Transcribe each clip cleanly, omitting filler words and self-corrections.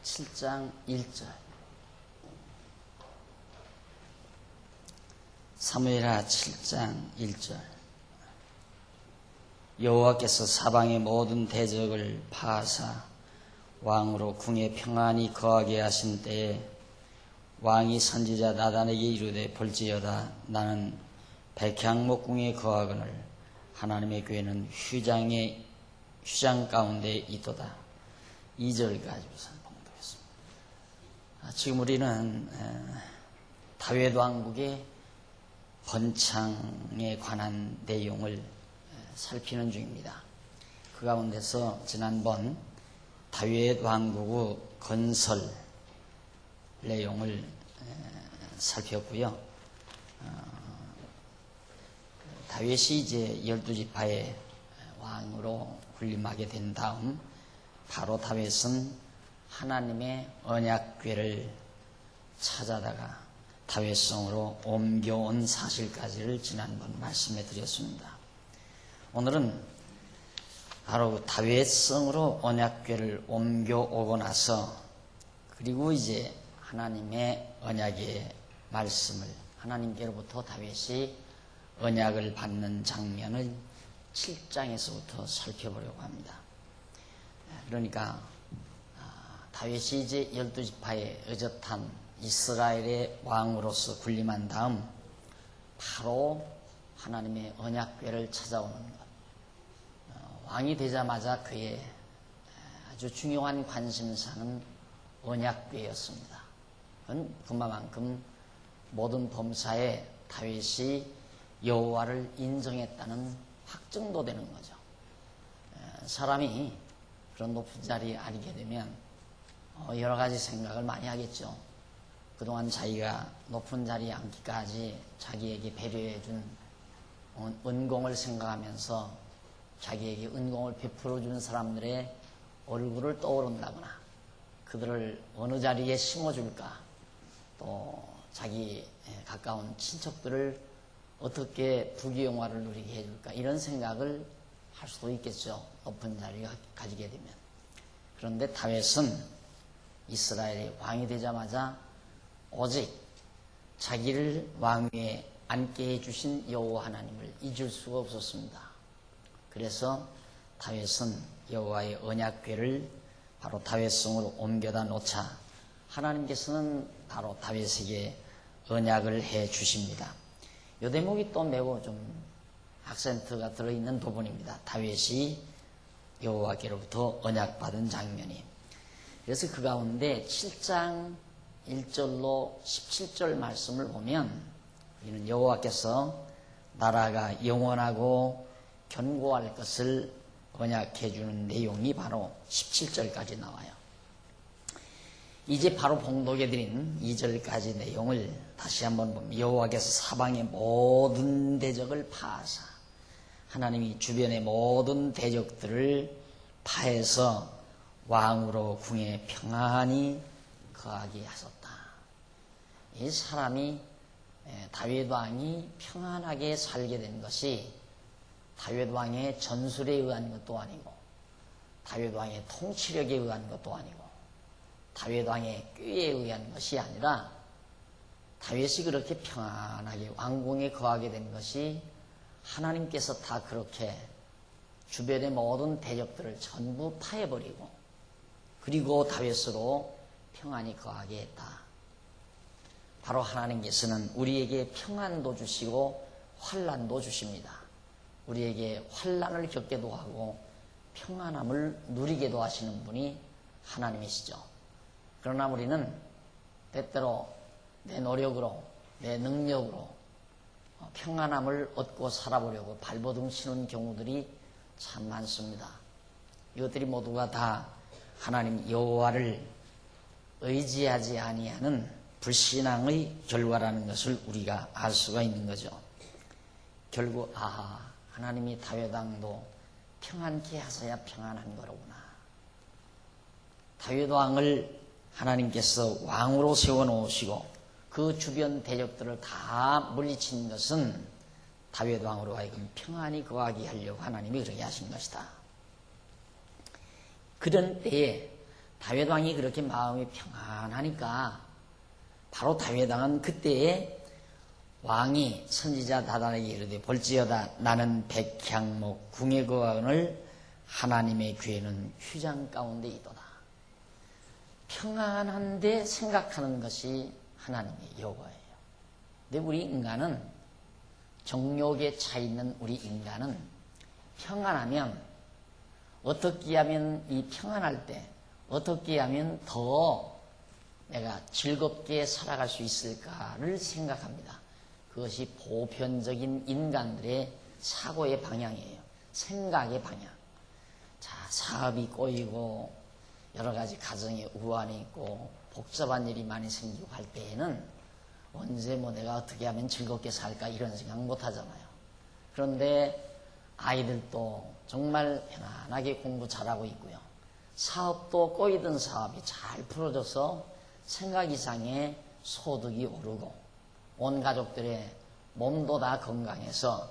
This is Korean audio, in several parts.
7장 1절. 사무엘하 7장 1절. 여호와께서 사방의 모든 대적을 파하사 왕으로 궁에 평안히 거하게 하신 때에 왕이 선지자 나단에게 이르되 볼지어다 나는 백향목궁에 거하거늘 하나님의 교회는 휴장 가운데 있도다. 2절 가지고서 봉독했습니다. 지금 우리는 다윗 왕국의 번창에 관한 내용을 살피는 중입니다. 그 가운데서 지난번 다윗 왕국의 건설 내용을 살폈고요. 다윗이 이제 12지파의 왕으로 군림하게 된 다음 바로 다윗은 하나님의 언약궤를 찾아다가 다윗성으로 옮겨온 사실까지를 지난번 말씀해 드렸습니다. 오늘은 바로 다윗성으로 언약궤를 옮겨오고 나서 그리고 이제 하나님의 언약의 말씀을 하나님께로부터 다윗이 언약을 받는 장면을 7장에서부터 살펴보려고 합니다. 그러니까 다윗이 이제 12지파의 의젓한 이스라엘의 왕으로서 군림한 다음 바로 하나님의 언약궤를 찾아오는 것. 왕이 되자마자 그의 아주 중요한 관심사는 언약궤였습니다. 그건 그만큼 모든 범사에 다윗이 여호와를 인정했다는 확증도 되는 거죠. 사람이 그런 높은 자리에 앉게 되면 여러 가지 생각을 많이 하겠죠. 그동안 자기가 높은 자리에 앉기까지 자기에게 배려해준 은공을 생각하면서 자기에게 은공을 베풀어준 사람들의 얼굴을 떠오른다거나 그들을 어느 자리에 심어줄까, 또 자기 가까운 친척들을 어떻게 부귀영화를 누리게 해줄까, 이런 생각을 할 수도 있겠죠. 높은 자리를 가지게 되면. 그런데 다윗은 이스라엘의 왕이 되자마자 오직 자기를 왕위에 앉게 해주신 여호와 하나님을 잊을 수가 없었습니다. 그래서 다윗은 여호와의 언약궤를 바로 다윗성으로 옮겨다 놓자 하나님께서는 바로 다윗에게 언약을 해 주십니다. 이 대목이 또 매우 좀 악센트가 들어있는 부분입니다. 다윗이 여호와께로부터 언약받은 장면이. 그래서 그 가운데 7장 1절로 17절 말씀을 보면 이는 여호와께서 나라가 영원하고 견고할 것을 언약해 주는 내용이 바로 17절까지 나와요. 이제 바로 봉독해 드린 2절까지 내용을 다시 한번 보면 여호와께서 사방의 모든 대적을 파하사 하나님이 주변의 모든 대적들을 파해서 왕으로 궁에 평안히 거하게 하셨다. 이 사람이 다윗 왕이 평안하게 살게 된 것이 다윗 왕의 전술에 의한 것도 아니고 다윗 왕의 통치력에 의한 것도 아니고 다윗 왕의 꾀에 의한 것이 아니라 다윗이 그렇게 평안하게 왕궁에 거하게 된 것이 하나님께서 다 그렇게 주변의 모든 대적들을 전부 파해버리고 그리고 다윗으로 평안히 거하게 했다. 바로 하나님께서는 우리에게 평안도 주시고 환난도 주십니다. 우리에게 환난을 겪게도 하고 평안함을 누리게도 하시는 분이 하나님이시죠. 그러나 우리는 때때로 내 노력으로 내 능력으로 평안함을 얻고 살아보려고 발버둥 치는 경우들이 참 많습니다. 이것들이 모두가 다 하나님 여호와를 의지하지 아니하는 불신앙의 결과라는 것을 우리가 알 수가 있는 거죠. 결국 하나님이 다윗 왕도 평안케 하셔야 평안한 거로구나. 다윗 왕을 하나님께서 왕으로 세워놓으시고 그 주변 대적들을 다 물리친 것은 다윗 왕으로 하여금 평안히 거하게 하려고 하나님이 그렇게 하신 것이다. 그런 때에 다윗 왕이 그렇게 마음이 평안하니까 바로 다윗 왕은 그때에 왕이 선지자 나단에게 이르되 볼지어다 나는 백향목 궁에 거하거늘 하나님의 귀에는 휘장 가운데 있도다. 평안한데 생각하는 것이 하나님의 여호와예요. 근데 우리 인간은 정욕에 차 있는 우리 인간은 평안하면 어떻게 하면 이 평안할 때 어떻게 하면 더 내가 즐겁게 살아갈 수 있을까를 생각합니다. 그것이 보편적인 인간들의 사고의 방향이에요. 생각의 방향. 자, 사업이 꼬이고 여러 가지 가정에 우환이 있고 복잡한 일이 많이 생기고 할 때에는 언제 내가 어떻게 하면 즐겁게 살까 이런 생각 못 하잖아요. 그런데 아이들도 정말 편안하게 공부 잘하고 있고요. 사업도 꼬이던 사업이 잘 풀어져서 생각 이상의 소득이 오르고 온 가족들의 몸도 다 건강해서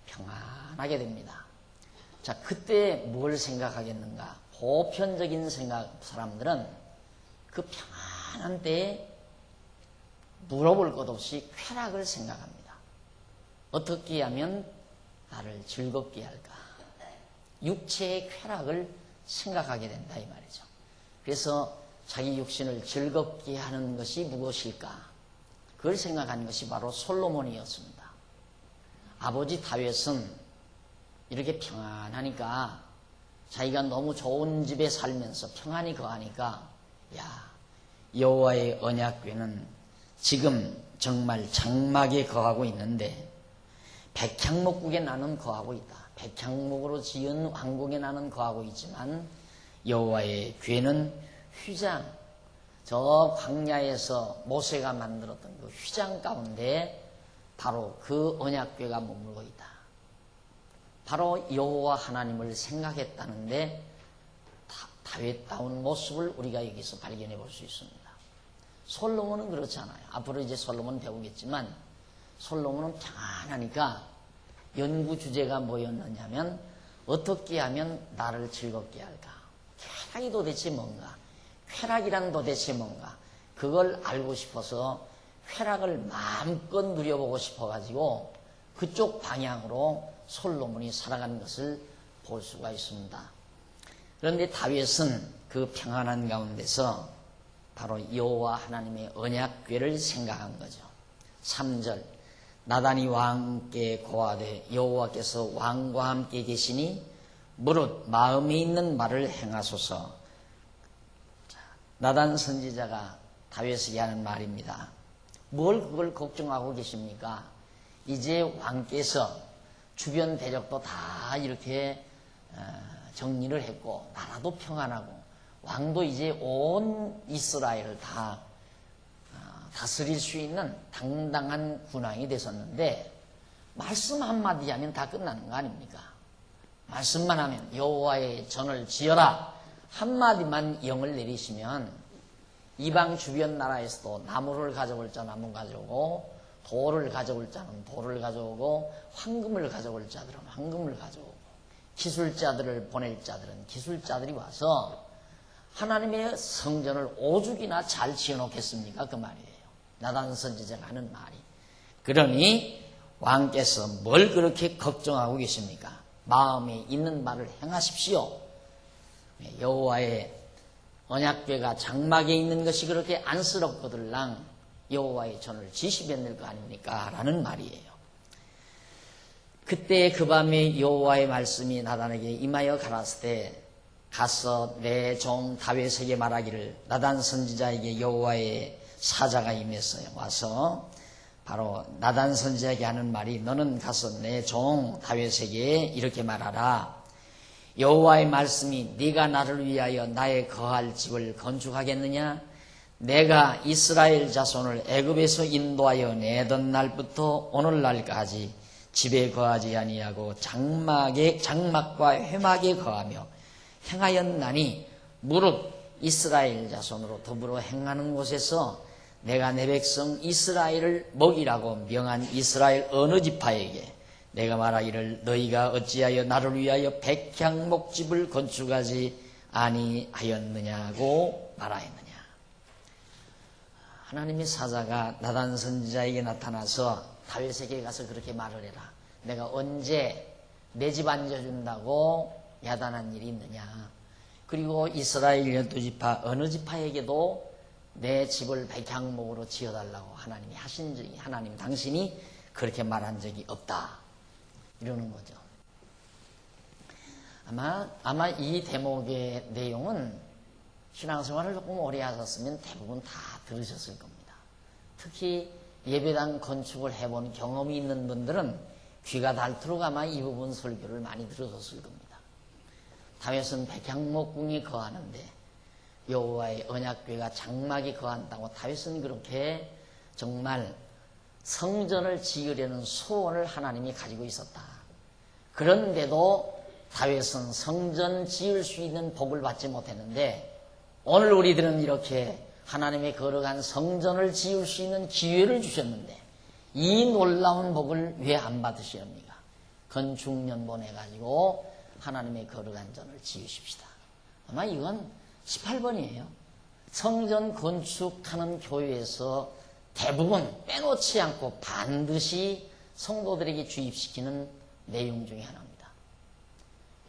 평안하게 됩니다. 자, 그때 뭘 생각하겠는가? 보편적인 사람들은 그 평안한 때에 물어볼 것 없이 쾌락을 생각합니다. 어떻게 하면 나를 즐겁게 할까? 육체의 쾌락을 생각하게 된다 이 말이죠. 그래서 자기 육신을 즐겁게 하는 것이 무엇일까? 그걸 생각하는 것이 바로 솔로몬이었습니다. 아버지 다윗은 이렇게 평안하니까 자기가 너무 좋은 집에 살면서 평안히 거하니까 여호와의 언약궤는 지금 정말 장막에 거하고 있는데 백향목국에 나는 거하고 있다. 백향목으로 지은 왕궁에 나는 거하고 있지만 여호와의 궤는 휘장, 저 광야에서 모세가 만들었던 그 휘장 가운데 바로 그 언약궤가 머물고 있다. 바로 여호와 하나님을 생각했다는데 다윗다운 모습을 우리가 여기서 발견해 볼 수 있습니다. 솔로몬은 그렇지 않아요. 앞으로 이제 솔로몬 배우겠지만 솔로몬은 평안하니까 연구 주제가 뭐였느냐면 어떻게 하면 나를 즐겁게 할까? 쾌락이 도대체 뭔가? 쾌락이란 도대체 뭔가? 그걸 알고 싶어서 쾌락을 마음껏 누려보고 싶어가지고 그쪽 방향으로 솔로몬이 살아가는 것을 볼 수가 있습니다. 그런데 다윗은 그 평안한 가운데서 바로 여호와 하나님의 언약궤를 생각한 거죠. 3절 나단이 왕께 고하되 여호와께서 왕과 함께 계시니 무릇 마음에 있는 말을 행하소서. 나단 선지자가 다윗에게 하는 말입니다. 뭘 그걸 걱정하고 계십니까? 이제 왕께서 주변 대적도 다 이렇게 정리를 했고 나라도 평안하고 왕도 이제 온 이스라엘을 다 다스릴 수 있는 당당한 군왕이 되었는데 말씀 한마디 하면 다 끝나는 거 아닙니까? 말씀만 하면 여호와의 전을 지어라 한마디만 영을 내리시면 이방 주변 나라에서도 나무를 가져올 자 나무 가져오고 돌을 가져올 자는 돌을 가져오고 황금을 가져올 자들은 황금을 가져오고 기술자들을 보낼 자들은 기술자들이 와서 하나님의 성전을 오죽이나 잘 지어놓겠습니까? 그 말이에요. 나단 선지자가 하는 말이. 그러니 왕께서 뭘 그렇게 걱정하고 계십니까? 마음에 있는 말을 행하십시오. 여호와의 언약궤가 장막에 있는 것이 그렇게 안쓰럽거들랑 여호와의 전을 지시했을 거 아닙니까? 라는 말이에요. 그때 그 밤에 여호와의 말씀이 나단에게 임하여 가라사대 가서 내 종 다윗에게 말하기를 나단 선지자에게 여호와의 사자가 임했어요. 와서 바로 나단 선지자에게 하는 말이 너는 가서 내 종 다윗에게 이렇게 말하라. 여호와의 말씀이 네가 나를 위하여 나의 거할 집을 건축하겠느냐? 내가 이스라엘 자손을 애굽에서 인도하여 내던 날부터 오늘날까지 집에 거하지 아니하고 장막과 회막에 거하며 행하였나니 무릇 이스라엘 자손으로 더불어 행하는 곳에서 내가 내 백성 이스라엘을 먹이라고 명한 이스라엘 어느 지파에게 내가 말하기를 너희가 어찌하여 나를 위하여 백향목집을 건축하지 아니하였느냐고 말하였느냐. 하나님의 사자가 나단 선지자에게 나타나서 다윗에게 가서 그렇게 말을 해라. 내가 언제 내 집 앉아준다고 야단한 일이 있느냐. 그리고 이스라엘 12지파 어느 지파에게도 내 집을 백향목으로 지어달라고 하나님이 하신 적이, 하나님 당신이 그렇게 말한 적이 없다. 이러는 거죠. 아마 이 대목의 내용은 신앙생활을 조금 오래 하셨으면 대부분 다 들으셨을 겁니다. 특히 예배당 건축을 해본 경험이 있는 분들은 귀가 닳도록 아마 이 부분 설교를 많이 들으셨을 겁니다. 다윗은 백향목궁에 거하는데 여호와의 언약궤가 장막에 거한다고 다윗은 그렇게 정말 성전을 지으려는 소원을 하나님이 가지고 있었다. 그런데도 다윗은 성전 지을 수 있는 복을 받지 못했는데 오늘 우리들은 이렇게 하나님의 거룩한 성전을 지을 수 있는 기회를 주셨는데 이 놀라운 복을 왜 안 받으시옵니까? 건축년 보내가지고 하나님의 거룩한 전을 지으십시다. 아마 이건 18번이에요. 성전 건축하는 교회에서 대부분 빼놓지 않고 반드시 성도들에게 주입시키는 내용 중에 하나입니다.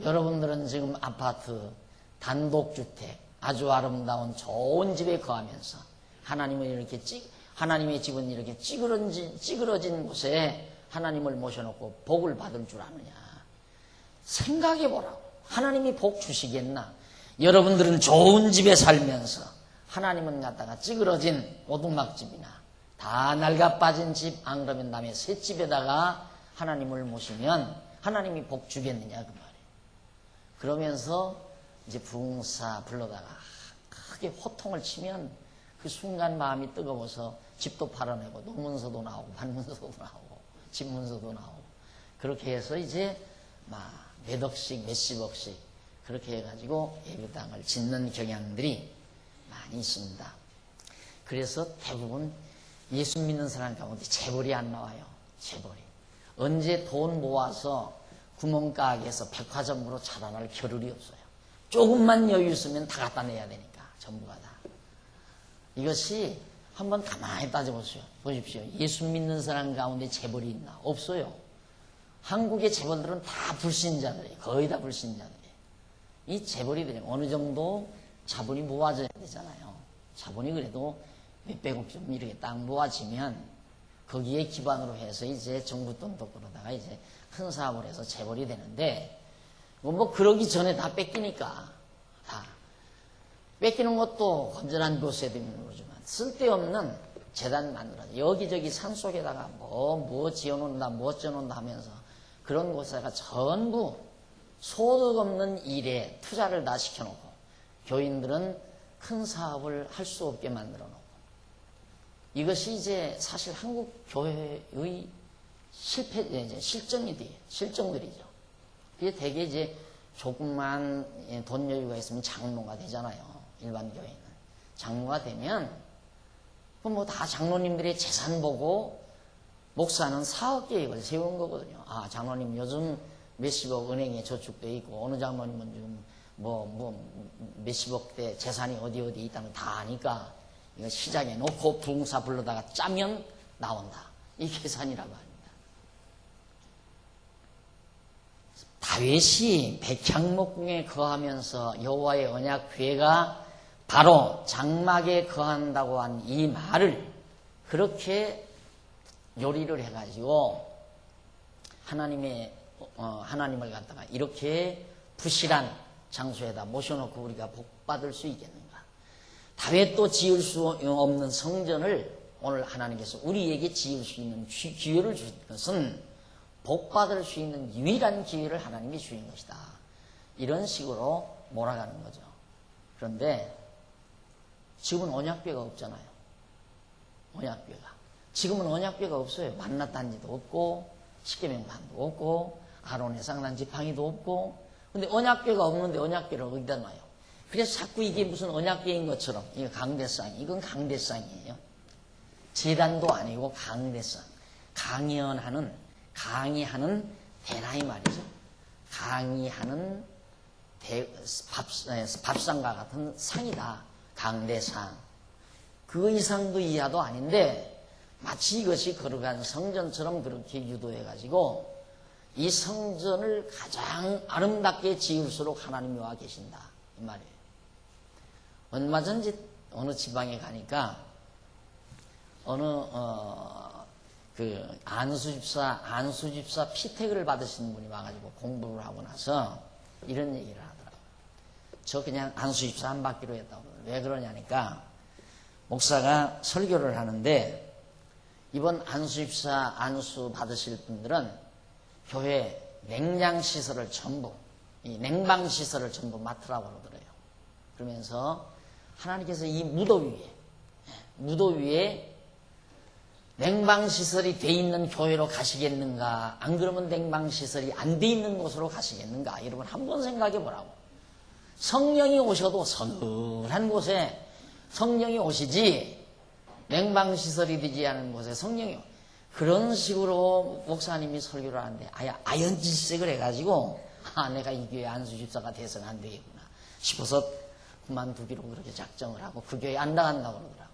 여러분들은 지금 아파트, 단독주택, 아주 아름다운 좋은 집에 거하면서 하나님의 집은 이렇게 찌그러진 곳에 하나님을 모셔놓고 복을 받을 줄 아느냐. 생각해보라고. 하나님이 복 주시겠나? 여러분들은 좋은 집에 살면서 하나님은 갖다가 찌그러진 오두막집이나 다 낡아빠진 집, 안 그러면 남의 새 집에다가 하나님을 모시면 하나님이 복 주겠느냐 그 말이에요. 그러면서 이제 부흥사 불러다가 크게 호통을 치면 그 순간 마음이 뜨거워서 집도 팔아내고 농문서도 나오고 반문서도 나오고 집문서도 나오고 그렇게 해서 이제 막 몇 억씩 몇십억씩 그렇게 해가지고 예배당을 짓는 경향들이 많이 있습니다. 그래서 대부분 예수 믿는 사람 가운데 재벌이 안 나와요. 재벌이. 언제 돈 모아서 구멍가게에서 백화점으로 자라날 겨를이 없어요. 조금만 여유 있으면 다 갖다 내야 되니까 전부가 다. 이것이 한번 가만히 따져보세요. 보십시오. 예수 믿는 사람 가운데 재벌이 있나? 없어요. 한국의 재벌들은 다 불신자들이에요. 거의 다 불신자들이에요. 이 재벌이들이 어느 정도 자본이 모아져야 되잖아요. 자본이 그래도 몇백억 좀 이렇게 딱 모아지면 거기에 기반으로 해서 이제 정부 돈도 끌어다가 이제 큰 사업을 해서 재벌이 되는데 뭐 그러기 전에 다 뺏기니까 다 뺏기는 것도 건전한 곳에 되면 모르지만 쓸데없는 재단 만들어서 여기저기 산속에다가 뭐 지어놓는다 뭐 지어놓는다 하면서 그런 곳에다가 전부 소득 없는 일에 투자를 다 시켜놓고 교인들은 큰 사업을 할 수 없게 만들어 놓고 이것이 이제 사실 한국 교회의 실정들이죠. 그게 대개 이제 조금만 돈 여유가 있으면 장로가 되잖아요. 일반 교회는. 장로가 되면 뭐 다 장로님들의 재산 보고 목사는 사업 계획을 세운 거거든요. 아, 장로님 요즘 몇십억 은행에 저축돼 있고 어느 장로님은 지금 몇십억대 재산이 어디 있다는 거 다 아니까 이거 시장에 놓고 부흥사 불러다가 짜면 나온다. 이 계산이라고 합니다. 다윗이 백향목궁에 거하면서 여호와의 언약궤가 바로 장막에 거한다고 한 이 말을 그렇게 요리를 해가지고 하나님을 갖다가 이렇게 부실한 장소에다 모셔놓고 우리가 복받을 수 있겠는가? 다윗도 지을 수 없는 성전을 오늘 하나님께서 우리에게 지을 수 있는 기회를 주신 것은 복받을 수 있는 유일한 기회를 하나님이 주신 것이다. 이런 식으로 몰아가는 거죠. 그런데 지금은 언약궤가 없잖아요. 언약궤가. 지금은 언약궤가 없어요. 만나단지도 없고 십계명판도 없고 아론의 쌍난 지팡이도 없고 근데 언약궤가 없는데 언약궤를 어디다 놔요? 그래서 자꾸 이게 무슨 언약궤인 것처럼 이거 이건 강대상이에요. 제단도 아니고 강대상. 강의하는 대나이 말이죠. 강의하는 밥상과 같은 상이다. 강대상. 그 이상도 이하도 아닌데 마치 이것이 거룩한 성전처럼 그렇게 유도해가지고 이 성전을 가장 아름답게 지을수록 하나님이 와 계신다. 이 말이에요. 얼마 전에 어느 지방에 가니까 어느 그 안수집사 피택을 받으신 분이 와가지고 공부를 하고 나서 이런 얘기를 하더라고요. 저 그냥 안수집사 안 받기로 했다고. 왜 그러냐니까 목사가 설교를 하는데 이번 안수집사 안수 받으실 분들은 교회 냉장시설을 전부 이 냉방시설을 전부 맡으라고 그러더래요. 그러면서 하나님께서 이 무도 위에 냉방시설이 돼 있는 교회로 가시겠는가? 안 그러면 냉방시설이 안 돼 있는 곳으로 가시겠는가? 여러분 한번 생각해 보라고. 성령이 오셔도 서늘한 곳에 성령이 오시지 냉방시설이 되지 않은 곳에 성령이 그런 식으로 목사님이 설교를 하는데 아연질색을 해가지고 내가 이 교회 안수집사가 돼서는 안 되겠구나 싶어서 그만두기로 그렇게 작정을 하고 그 교회 안 나간다고 그러더라고요.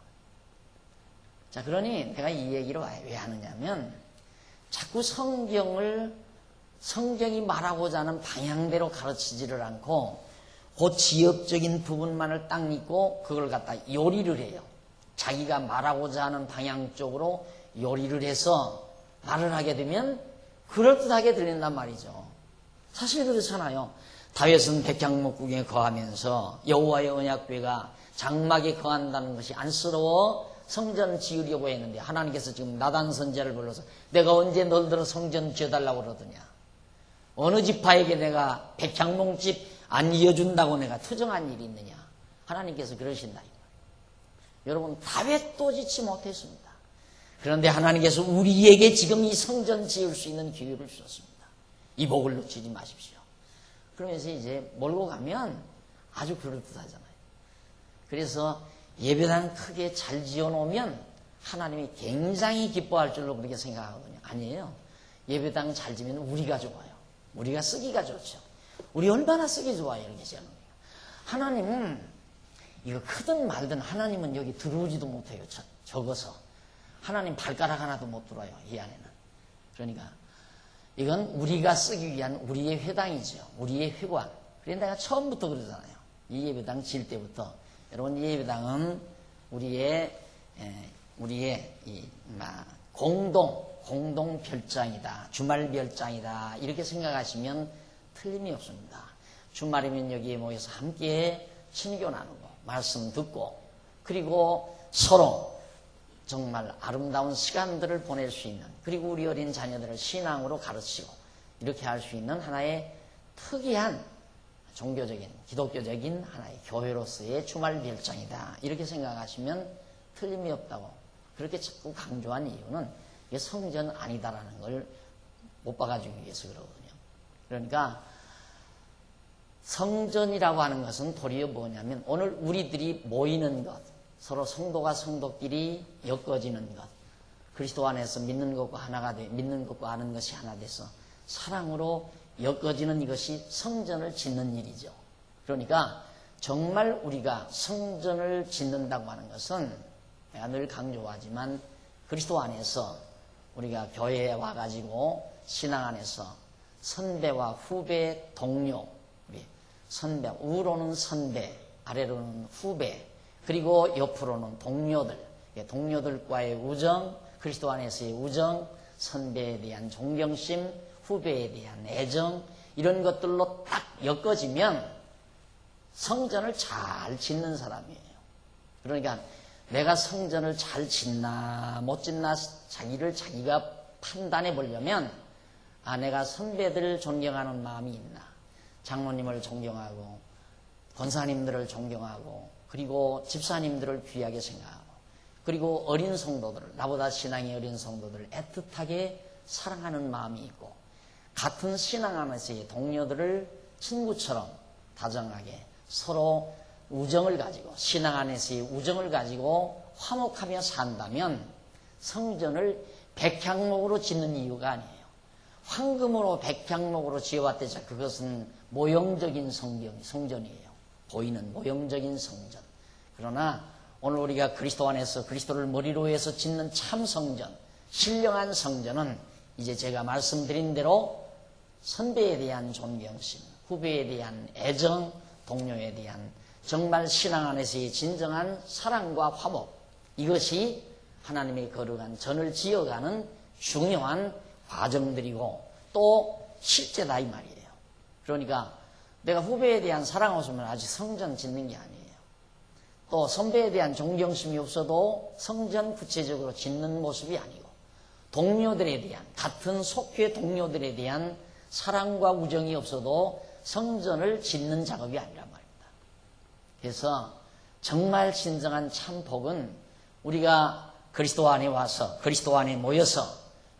자, 그러니 내가 이 얘기를 왜 하느냐면 자꾸 성경이 말하고자 하는 방향대로 가르치지를 않고 그 지역적인 부분만을 딱 믿고 그걸 갖다 요리를 해요. 자기가 말하고자 하는 방향 쪽으로 요리를 해서 말을 하게 되면 그럴듯하게 들린단 말이죠. 사실 그렇잖아요. 다윗은 백향목국에 거하면서 여호와의 언약궤가 장막에 거한다는 것이 안쓰러워 성전 지으려고 했는데 하나님께서 지금 나단 선지자를 불러서 내가 언제 너희들 성전 지어달라고 그러더냐. 어느 지파에게 내가 백향목집 안 이어준다고 내가 투정한 일이 있느냐. 하나님께서 그러신다. 여러분 다윗도 짓지 못했습니다. 그런데 하나님께서 우리에게 지금 이 성전 지을 수 있는 기회를 주셨습니다. 이 복을 놓치지 마십시오. 그러면서 이제 몰고 가면 아주 그럴듯하잖아요. 그래서 예배당 크게 잘 지어놓으면 하나님이 굉장히 기뻐할 줄로 그렇게 생각하거든요. 아니에요. 예배당 잘 지면 우리가 좋아요. 우리가 쓰기가 좋죠. 우리 얼마나 쓰기 좋아요. 이렇게 지어놓으면. 하나님은 이거 크든 말든 하나님은 여기 들어오지도 못해요. 적어서. 하나님 발가락 하나도 못 들어와요. 이 안에는. 그러니까 이건 우리가 쓰기 위한 우리의 회당이죠. 우리의 회관. 그런데 내가 처음부터 그러잖아요. 이 예배당 지을 때부터 여러분 이 예배당은 우리의 공동 별장이다. 주말 별장이다. 이렇게 생각하시면 틀림이 없습니다. 주말이면 여기에 모여서 함께 친교 나누고 말씀 듣고 그리고 서로 정말 아름다운 시간들을 보낼 수 있는 그리고 우리 어린 자녀들을 신앙으로 가르치고 이렇게 할 수 있는 하나의 특이한 종교적인 기독교적인 하나의 교회로서의 주말 별장이다. 이렇게 생각하시면 틀림이 없다고 그렇게 자꾸 강조한 이유는 이게 성전 아니다라는 걸 못 박아주기 위해서 그러거든요. 그러니까 성전이라고 하는 것은 도리어 뭐냐면 오늘 우리들이 모이는 것 서로 성도가 성도끼리 엮어지는 것 그리스도 안에서 믿는 것과 하나가 돼 믿는 것과 아는 것이 하나 돼서 사랑으로 엮어지는 이것이 성전을 짓는 일이죠. 그러니까 정말 우리가 성전을 짓는다고 하는 것은 내가 늘 강조하지만 그리스도 안에서 우리가 교회에 와가지고 신앙 안에서 선배와 후배 동료 우리 선배 우로는 선배 아래로는 후배 그리고 옆으로는 동료들과의 우정 그리스도 안에서의 우정 선배에 대한 존경심 후배에 대한 애정 이런 것들로 딱 엮어지면 성전을 잘 짓는 사람이에요. 그러니까 내가 성전을 잘 짓나 못 짓나 자기가 판단해 보려면 내가 선배들을 존경하는 마음이 있나 장로님을 존경하고 권사님들을 존경하고 그리고 집사님들을 귀하게 생각하고 그리고 어린 성도들을 나보다 신앙이 어린 성도들을 애틋하게 사랑하는 마음이 있고 같은 신앙 안에서의 동료들을 친구처럼 다정하게 서로 우정을 가지고 신앙 안에서의 우정을 가지고 화목하며 산다면 성전을 백향목으로 짓는 이유가 아니에요. 황금으로 백향목으로 지어왔대자 그것은 모형적인 성전이에요. 보이는 모형적인 성전. 그러나 오늘 우리가 그리스도 안에서 그리스도를 머리로 해서 짓는 참 성전, 신령한 성전은 이제 제가 말씀드린 대로 선배에 대한 존경심, 후배에 대한 애정, 동료에 대한 정말 신앙 안에서의 진정한 사랑과 화목, 이것이 하나님의 거룩한 전을 지어가는 중요한 과정들이고 또 실제다 이 말이에요. 그러니까 내가 후배에 대한 사랑 없으면 아직 성전 짓는 게 아니에요. 또 선배에 대한 존경심이 없어도 성전 구체적으로 짓는 모습이 아니고 동료들에 대한, 같은 속회 동료들에 대한 사랑과 우정이 없어도 성전을 짓는 작업이 아니란 말입니다. 그래서 정말 진정한 참 복은 우리가 그리스도 안에 와서, 그리스도 안에 모여서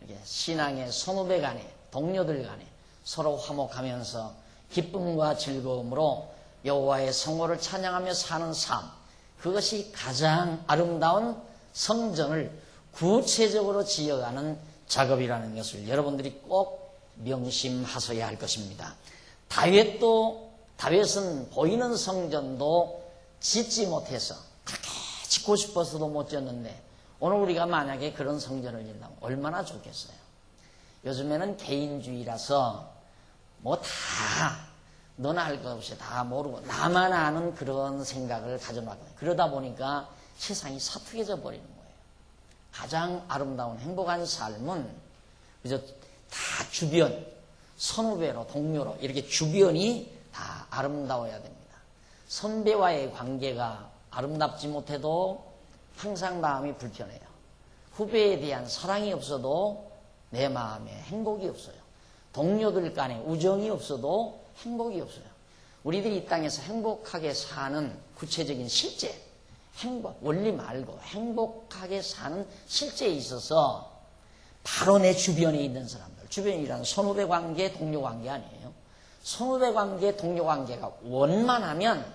이렇게 신앙의 선후배 간에, 동료들 간에 서로 화목하면서 기쁨과 즐거움으로 여호와의 성호를 찬양하며 사는 삶, 그것이 가장 아름다운 성전을 구체적으로 지어가는 작업이라는 것을 여러분들이 꼭 명심하셔야 할 것입니다. 다윗은 보이는 성전도 짓지 못해서 그렇게 짓고 싶어서도 못 짓는데 오늘 우리가 만약에 그런 성전을 짓는다면 얼마나 좋겠어요. 요즘에는 개인주의라서 뭐 다 너나 할 것 없이 다 모르고 나만 아는 그런 생각을 가져나가요. 그러다 보니까 세상이 사투해져 버리는 거예요. 가장 아름다운 행복한 삶은 그저 다 주변, 선후배로, 동료로 이렇게 주변이 다 아름다워야 됩니다. 선배와의 관계가 아름답지 못해도 항상 마음이 불편해요. 후배에 대한 사랑이 없어도 내 마음에 행복이 없어요. 동료들 간에 우정이 없어도 행복이 없어요. 우리들이 이 땅에서 행복하게 사는 구체적인 실제, 원리 말고 행복하게 사는 실제에 있어서 바로 내 주변에 있는 사람들, 주변이란 선후배 관계, 동료 관계 아니에요. 선후배 관계, 동료 관계가 원만하면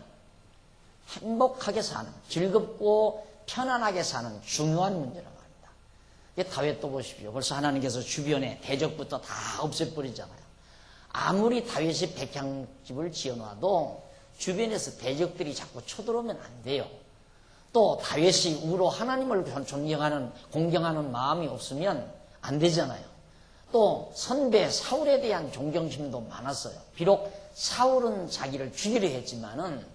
행복하게 사는, 즐겁고 편안하게 사는 중요한 문제라고 합니다. 다윗도 보십시오. 벌써 하나님께서 주변에 대적부터 다 없애버리잖아요. 아무리 다윗이 백향집을 지어놔도 주변에서 대적들이 자꾸 쳐들어오면 안 돼요. 또 다윗이 우로 하나님을 존경하는, 공경하는 마음이 없으면 안 되잖아요. 또 선배 사울에 대한 존경심도 많았어요. 비록 사울은 자기를 죽이려 했지만은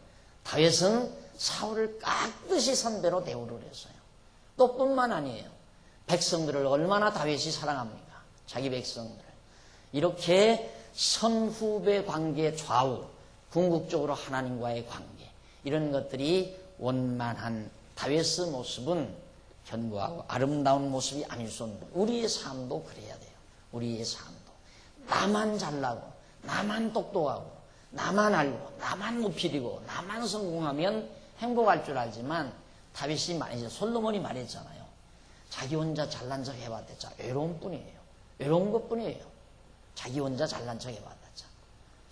다윗은 사울을 깍듯이 선배로 대우를 했어요. 또 뿐만 아니에요. 백성들을 얼마나 다윗이 사랑합니까? 자기 백성들을. 이렇게 선후배 관계 좌우, 궁극적으로 하나님과의 관계, 이런 것들이 원만한 다윗의 모습은 견고하고 아름다운 모습이 아닐 수 없는, 우리의 삶도 그래야 돼요. 우리의 삶도 나만 잘나고 나만 똑똑하고 나만 알고 나만 높이리고 나만 성공하면 행복할 줄 알지만 다윗이 말이죠. 솔로몬이 말했잖아요. 자기 혼자 잘난 척 해봤댔자 외로운 뿐이에요. 외로운 것뿐이에요. 자기 혼자 잘난 척 해봤댔자.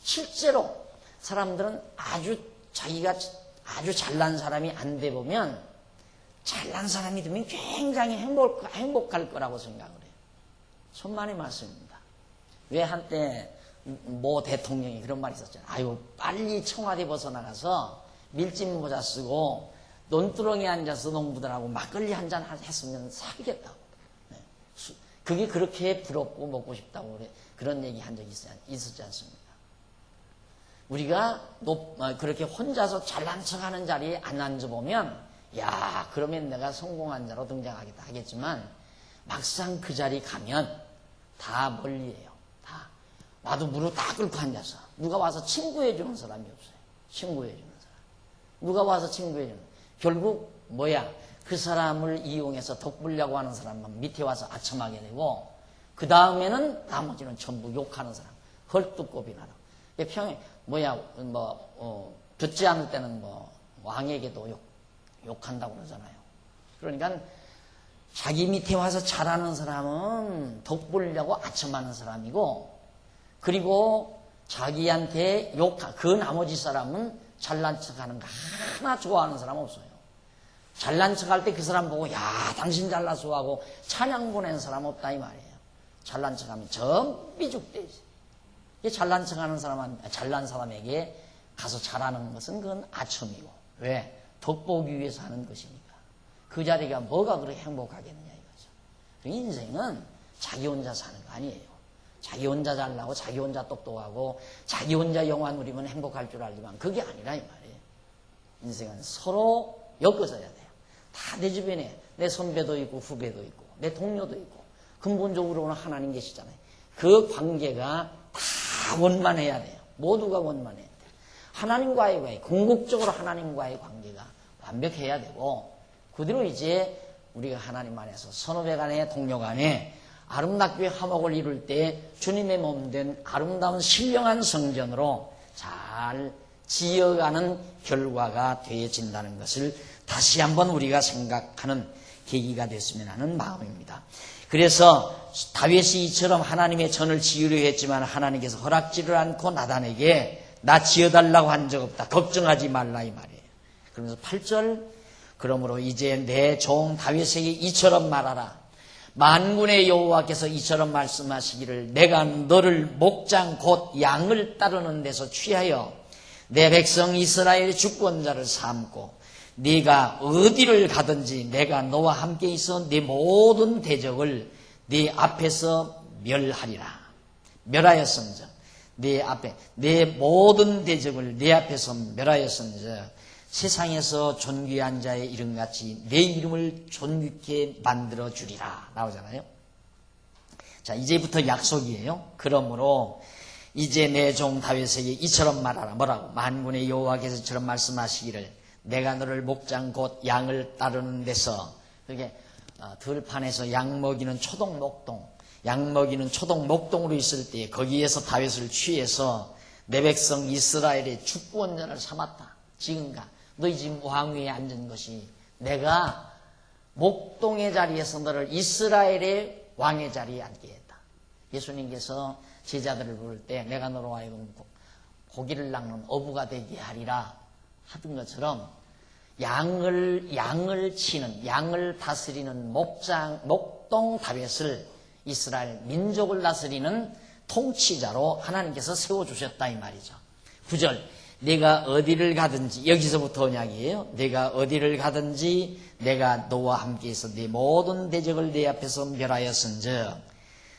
실제로 사람들은 자기가 아주 잘난 사람이 안 돼 보면 잘난 사람이 되면 굉장히 행복할 거라고 생각을 해요. 천만의 말씀입니다. 왜 한때 모 대통령이 그런 말이 있었잖아요. 아유, 빨리 청와대 벗어나가서 밀짚 모자 쓰고 논두렁에 앉아서 농부들하고 막걸리 한잔 했으면 살겠다고. 네. 그게 그렇게 부럽고 먹고 싶다고 그런 얘기 한 적이 있었지 않습니까? 우리가 그렇게 혼자서 잘난 척하는 자리에 안 앉아보면 야, 그러면 내가 성공한 자로 등장하겠다 하겠지만 막상 그 자리 가면 다 멀리에요. 다 와도 무릎 다 꿇고 앉아서 누가 와서 친구해주는 사람이 없어요. 친구해주는 사람. 누가 와서 친구해주는, 결국 뭐야? 그 사람을 이용해서 덕불려고 하는 사람만 밑에 와서 아첨하게 되고 그 다음에는 나머지는 전부 욕하는 사람. 헐뚝겁이 나라. 평에 듣지 않을 때는 왕에게도 욕한다고 그러잖아요. 그러니까 자기 밑에 와서 잘하는 사람은 덕보려고 아첨하는 사람이고, 그리고 자기한테 그 나머지 사람은 잘난 척하는 거 하나 좋아하는 사람 없어요. 잘난 척할 때 그 사람 보고 야, 당신 잘났어 하고 찬양 보내는 사람 없다 이 말이에요. 잘난 척하면 전 삐죽대지. 잘난 사람에게 가서 잘하는 것은 그건 아첨이고. 왜? 덕보기 위해서 하는 것이니까. 그 자리가 뭐가 그렇게 행복하겠느냐 이거죠. 인생은 자기 혼자 사는 거 아니에요. 자기 혼자 잘나고 자기 혼자 똑똑하고 자기 혼자 영화 누리면 행복할 줄 알지만 그게 아니라 이 말이에요. 인생은 서로 엮어져야 돼요. 다 내 주변에 내 선배도 있고 후배도 있고 내 동료도 있고 근본적으로는 하나님 계시잖아요. 그 관계가 다 원만해야 돼요. 모두가 원만해야 돼요. 하나님과의 관계, 궁극적으로 하나님과의 관계가 완벽해야 되고 그대로 이제 우리가 하나님 안에서 선후배 간에 동료 간에 아름답게 화목을 이룰 때 주님의 몸된 아름다운 신령한 성전으로 잘 지어가는 결과가 되어진다는 것을 다시 한번 우리가 생각하는 계기가 됐으면 하는 마음입니다. 그래서 다윗이 이처럼 하나님의 전을 지으려 했지만 하나님께서 허락지를 않고 나단에게 나 지어달라고 한 적 없다. 걱정하지 말라 이 말이에요. 그러면서 8절 그러므로 이제 내 종 다윗에게 이처럼 말하라. 만군의 여호와께서 이처럼 말씀하시기를 내가 너를 목장 곧 양을 따르는 데서 취하여 내 백성 이스라엘의 주권자를 삼고 네가 어디를 가든지 내가 너와 함께 있어 네 모든 대적을 네 앞에서 멸하리라. 멸하였은즉 네 앞에 네 모든 대적을 네 앞에서 멸하였은즉 세상에서 존귀한 자의 이름같이 내 이름을 존귀케 만들어 주리라 나오잖아요. 자, 이제부터 약속이에요. 그러므로 이제 내 종 다윗에게 이처럼 말하라. 뭐라고? 만군의 여호와께서 이처럼 말씀하시기를 내가 너를 목장 곧 양을 따르는 데서 그게 들판에서 양 먹이는 초동 목동, 양 먹이는 초동 목동으로 있을 때 거기에서 다윗을 취해서 내 백성 이스라엘의 주권자를 삼았다. 지금가 너희 집 왕위에 앉은 것이 내가 목동의 자리에서 너를 이스라엘의 왕의 자리에 앉게 했다. 예수님께서 제자들을 부를 때 내가 너로 하여금 고기를 낚는 어부가 되게 하리라 하던 것처럼 양을 치는 양을 다스리는 목동 다윗을 이스라엘 민족을 다스리는 통치자로 하나님께서 세워주셨다 이 말이죠. 9절 내가 어디를 가든지 여기서부터 언약이에요. 내가 어디를 가든지 내가 너와 함께 있어 네 모든 대적을 내 앞에서 멸하였은즉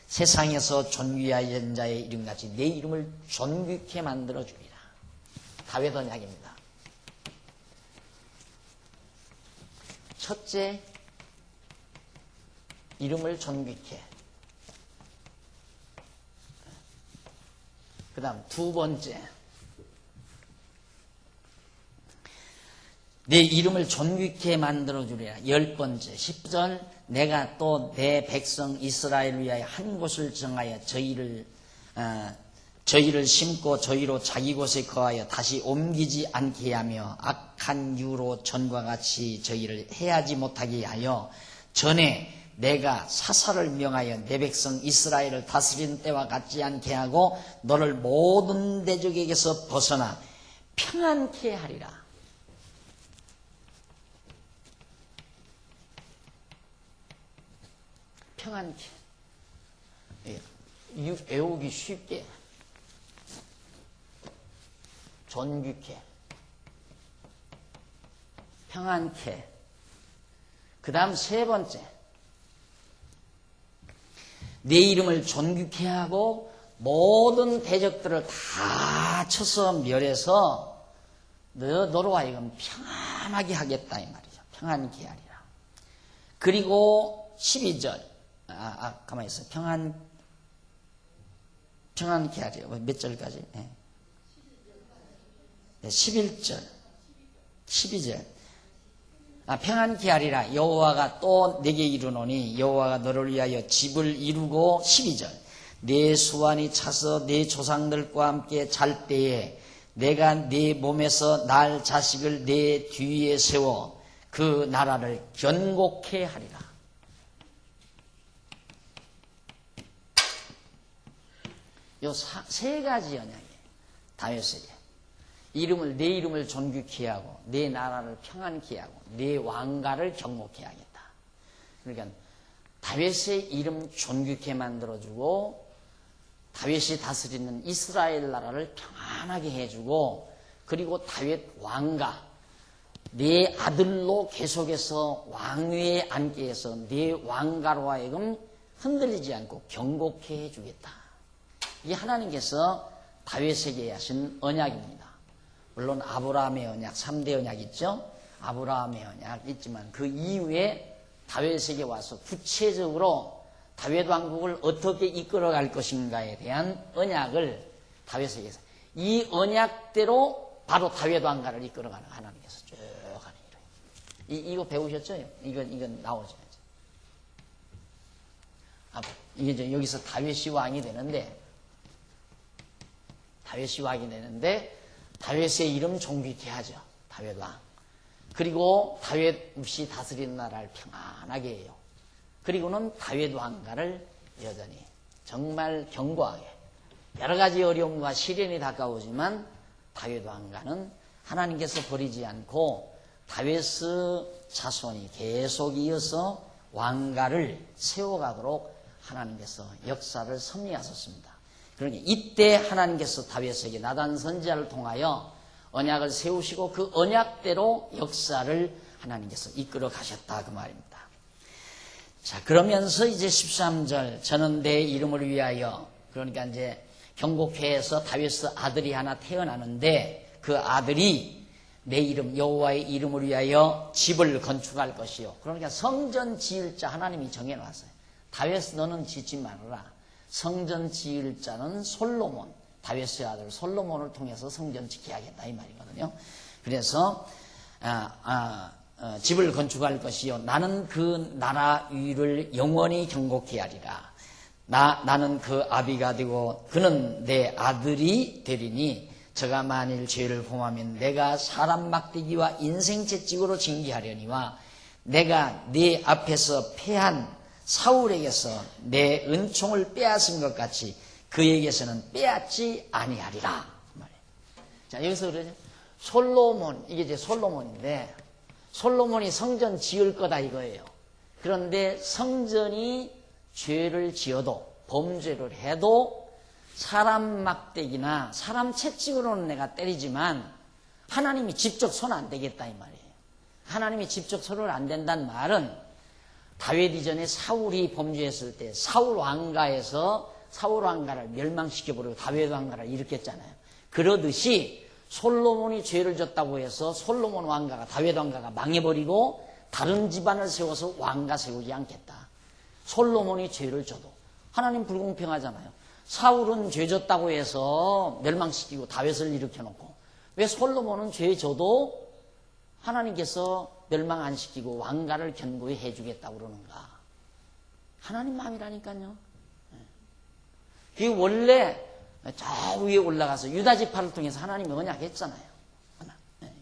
세상에서 존귀한 자의 이름같이 내 이름을 존귀케 만들어 주리라. 다윗 언약입니다. 첫째, 이름을 존귀케. 그 다음 두 번째, 내 이름을 존귀케 만들어주리라. 10번째 10절 내가 또 내 백성 이스라엘을 위하여 한 곳을 정하여 저희를 심고 저희로 자기 곳에 거하여 다시 옮기지 않게 하며 악한 유로 전과 같이 저희를 해하지 못하게 하여 전에 내가 사사를 명하여 내 백성 이스라엘을 다스리는 때와 같지 않게 하고 너를 모든 대적에게서 벗어나 평안케 하리라. 평안케. 외우기 쉽게. 존귀케. 평안케. 그 다음 세 번째. 내 이름을 존귀케 하고 모든 대적들을 다 쳐서 멸해서 너로 하여금 평안하게 하겠다 이 말이죠. 평안케 하리라. 그리고 12절. 가만히 있어. 평안케 하리라. 몇 절까지? 네. 11절. 12절. 평안케 하리라. 여호와가 또 내게 이르노니 여호와가 너를 위하여 집을 이루고 12절. 내 수완이 차서 내 조상들과 함께 잘 때에 내가 네 몸에서 날 자식을 내 뒤에 세워 그 나라를 견고케 하리라. 요 세 가지 언약이에요. 다윗에게. 내 이름을 존귀케 하고 내 나라를 평안케 하고 내 왕가를 경고케 하겠다. 그러니까 다윗의 이름 존귀케 만들어주고 다윗이 다스리는 이스라엘 나라를 평안하게 해주고, 그리고 다윗 왕가 네 아들로 계속해서 왕위에 앉게 해서 네 왕가로 하여금 흔들리지 않고 경고케 해주겠다. 이게 하나님께서 다윗에게 하신 언약입니다. 물론 아브라함의 언약, 3대 언약 있죠. 아브라함의 언약 있지만 그 이후에 다윗에게 와서 구체적으로 다윗 왕국을 어떻게 이끌어갈 것인가에 대한 언약을 다윗에게 해서 이 언약대로 바로 다윗 왕가를 이끌어가는 하나님께서 쭉 하는 일이에요. 이거 배우셨죠? 이건 나오죠. 이게 여기서 다윗이 왕이 되는데, 다윗의 이름 존귀케 하죠. 다윗 왕. 그리고 다윗 없이 다스리는 나라를 평안하게 해요. 그리고는 다윗 왕가를 여전히 정말 견고하게, 여러 가지 어려움과 시련이 다가오지만 다윗 왕가는 하나님께서 버리지 않고 다윗의 자손이 계속 이어서 왕가를 세워가도록 하나님께서 역사를 섭리하셨습니다. 그러니 이때 하나님께서 다윗에게 나단 선지자를 통하여 언약을 세우시고 그 언약대로 역사를 하나님께서 이끌어 가셨다, 그 말입니다. 자, 그러면서 이제 13절, 저는 내 이름을 위하여, 그러니까 이제 경고케 해서 다윗의 아들이 하나 태어나는데 그 아들이 내 이름, 여호와의 이름을 위하여 집을 건축할 것이요. 그러니까 성전 지을 자 하나님이 정해놨어요. 다윗 너는 짓지 말아라. 성전 지을 자는 솔로몬, 다윗의 아들 솔로몬을 통해서 성전 지켜야겠다, 이 말이거든요. 그래서 집을 건축할 것이요, 나는 그 나라 위를 영원히 경고케 하리라. 나는 그 아비가 되고 그는 내 아들이 되리니 저가 만일 죄를 범하면 내가 사람 막대기와 인생 채찍으로 징계하려니와 내가 네 앞에서 패한 사울에게서 내 은총을 빼앗은 것 같이 그에게서는 빼앗지 아니하리라. 자, 여기서 그러죠. 솔로몬, 이게 이제 솔로몬인데, 솔로몬이 성전 지을 거다 이거예요. 그런데 성전이 죄를 지어도, 범죄를 해도 사람 막대기나 사람 채찍으로는 내가 때리지만 하나님이 직접 손 안 대겠다 이 말이에요. 하나님이 직접 손을 안 댄다는 말은 다윗 이전에 사울이 범죄했을 때 사울 왕가에서 사울 왕가를 멸망시켜버리고 다윗 왕가를 일으켰잖아요. 그러듯이 솔로몬이 죄를 졌다고 해서 솔로몬 왕가가, 다윗 왕가가 망해버리고 다른 집안을 세워서 왕가 세우지 않겠다. 솔로몬이 죄를 져도 하나님 불공평하잖아요. 사울은 죄 졌다고 해서 멸망시키고 다윗을 일으켜놓고 왜 솔로몬은 죄 져도 하나님께서 멸망 안 시키고 왕가를 견고히 해주겠다고 그러는가? 하나님 마음이라니까요. 그게 원래 저 위에 올라가서 유다지파를 통해서 하나님이 언약했잖아요.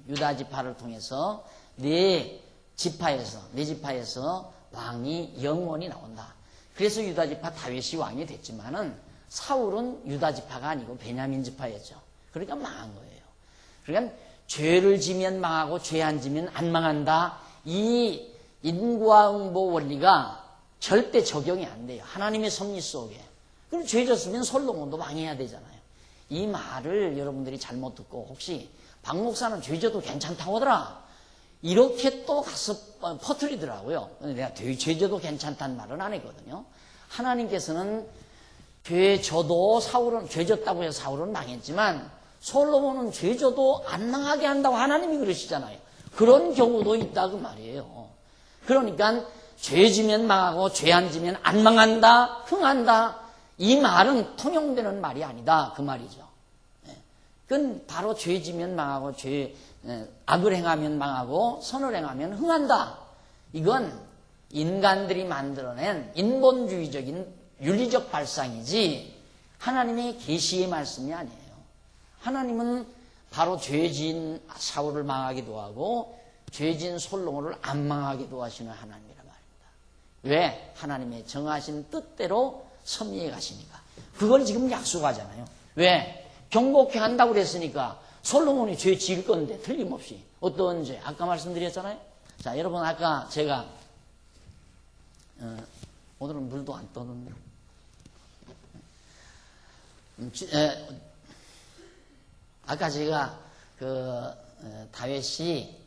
유다지파를 통해서 네 지파에서 왕이 영원히 나온다. 그래서 유다지파 다윗이 왕이 됐지만은 사울은 유다지파가 아니고 베냐민 지파였죠. 그러니까 망한 거예요. 그러니까 죄를 지면 망하고 죄 안 지면 안 망한다. 이 인과응보 원리가 절대 적용이 안 돼요. 하나님의 섭리 속에. 그럼 죄 졌으면 솔로몬도 망해야 되잖아요. 이 말을 여러분들이 잘못 듣고 혹시 박 목사는 죄 져도 괜찮다고 하더라, 이렇게 또 가서 퍼뜨리더라고요. 내가 죄 져도 괜찮다는 말은 안 했거든요. 하나님께서는 죄 져도 사울은 죄 졌다고 해서 사울은 망했지만 솔로몬은 죄 져도 안 망하게 한다고 하나님이 그러시잖아요. 그런 경우도 있다 그 말이에요. 그러니까 죄 지면 망하고 죄 안 지면 안 망한다, 흥한다, 이 말은 통용되는 말이 아니다 그 말이죠. 그건 바로 죄 지면 망하고 악을 행하면 망하고 선을 행하면 흥한다. 이건 인간들이 만들어낸 인본주의적인 윤리적 발상이지 하나님의 계시의 말씀이 아니에요. 하나님은 바로 죄진 사울을 망하기도 하고 죄진 솔로몬을 안 망하기도 하시는 하나님이란 말입니다. 왜? 하나님의 정하신 뜻대로 섭리해 가시니까. 그걸 지금 약속하잖아요. 왜? 경고케 한다고 그랬으니까 솔로몬이 죄 지을 건데 틀림없이. 어떤 죄? 아까 말씀드렸잖아요. 자, 여러분 아까 제가 오늘은 물도 안 떠는데 아까 제가 다윗이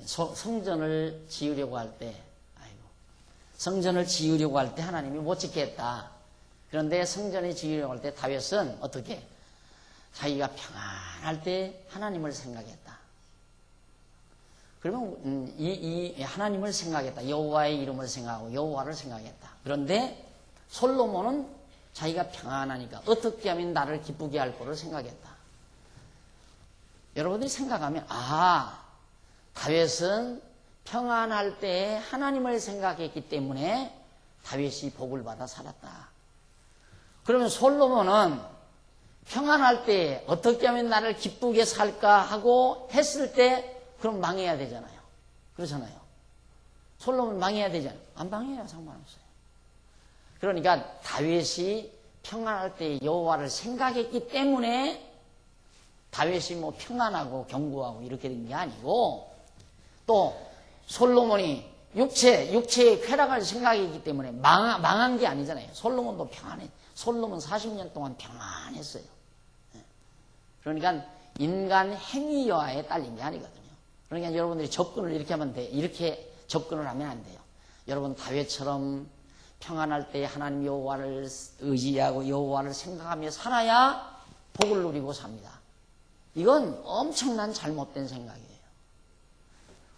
성전을 지으려고 할 때, 성전을 지으려고 할 때 하나님이 못 짓게 했다. 그런데 성전을 지으려고 할 때 다윗은 어떻게? 자기가 평안할 때 하나님을 생각했다. 그러면 이 하나님을 생각했다. 여호와의 이름을 생각하고 여호와를 생각했다. 그런데 솔로몬은 자기가 평안하니까 어떻게 하면 나를 기쁘게 할 거를 생각했다. 여러분들이 생각하면 다윗은 평안할 때 하나님을 생각했기 때문에 다윗이 복을 받아 살았다. 그러면 솔로몬은 평안할 때 어떻게 하면 나를 기쁘게 살까 하고 했을 때 그럼 망해야 되잖아요. 그렇잖아요. 솔로몬 망해야 되잖아요. 안 망해요. 상관없어요. 그러니까 다윗이 평안할 때 여호와를 생각했기 때문에 다윗이 뭐 평안하고 견고하고 이렇게 된 게 아니고, 또 솔로몬이 육체의 쾌락을 생각했기 때문에 망한 게 아니잖아요. 솔로몬도 평안해. 솔로몬 40년 동안 평안했어요. 그러니까 인간 행위여하에 딸린 게 아니거든요. 그러니까 여러분들이 접근을 이렇게 하면 돼. 이렇게 접근을 하면 안 돼요. 여러분 다윗처럼 평안할 때 하나님 여호와를 의지하고 여호와를 생각하며 살아야 복을 누리고 삽니다. 이건 엄청난 잘못된 생각이에요.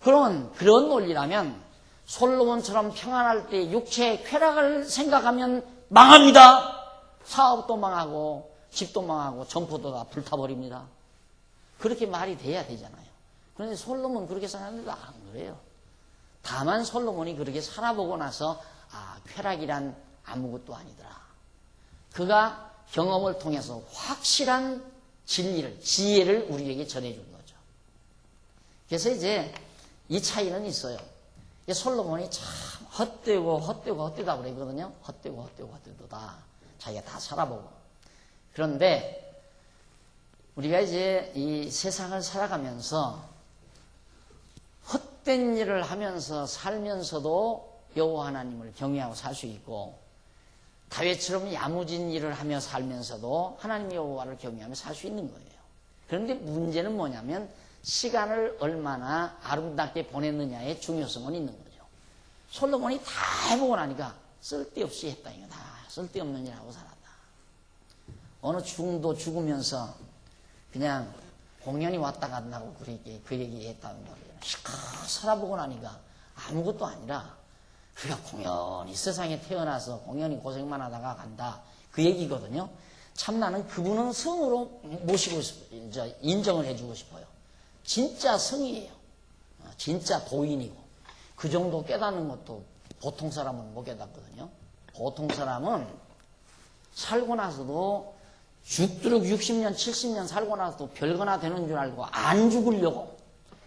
그런 논리라면 솔로몬처럼 평안할 때 육체의 쾌락을 생각하면 망합니다. 사업도 망하고 집도 망하고 점포도 다 불타버립니다. 그렇게 말이 돼야 되잖아요. 그런데 솔로몬 그렇게 살았는데도 안 그래요. 다만 솔로몬이 그렇게 살아보고 나서 쾌락이란 아무것도 아니더라. 그가 경험을 통해서 확실한 진리를, 지혜를 우리에게 전해준 거죠. 그래서 이제 이 차이는 있어요. 솔로몬이 참 헛되다 그러거든요. 헛되도다. 자기가 다 살아보고. 그런데 우리가 이제 이 세상을 살아가면서 헛된 일을 하면서 살면서도 여호와 하나님을 경외하고 살 수 있고, 다윗처럼 야무진 일을 하며 살면서도 하나님 여호와를 경외하며 살 수 있는 거예요. 그런데 문제는 뭐냐면 시간을 얼마나 아름답게 보냈느냐의 중요성은 있는 거죠. 솔로몬이 다 해보고 나니까 쓸데없이 했다. 이거 다 쓸데없는 일 하고 살았다. 어느 중도 죽으면서 그냥 공연이 왔다 갔다고 그 얘기 했다는 거예요. 시커 살아보고 나니까 아무것도 아니라 그가 공연히 세상에 태어나서 공연히 고생만 하다가 간다. 그 얘기거든요. 참 나는 그분은 성으로 모시고 싶어요. 인정을 해주고 싶어요. 진짜 성이에요. 진짜 도인이고. 그 정도 깨닫는 것도 보통 사람은 못 깨닫거든요. 보통 사람은 살고 나서도 죽도록 60년, 70년 살고 나서도 별거나 되는 줄 알고 안 죽으려고.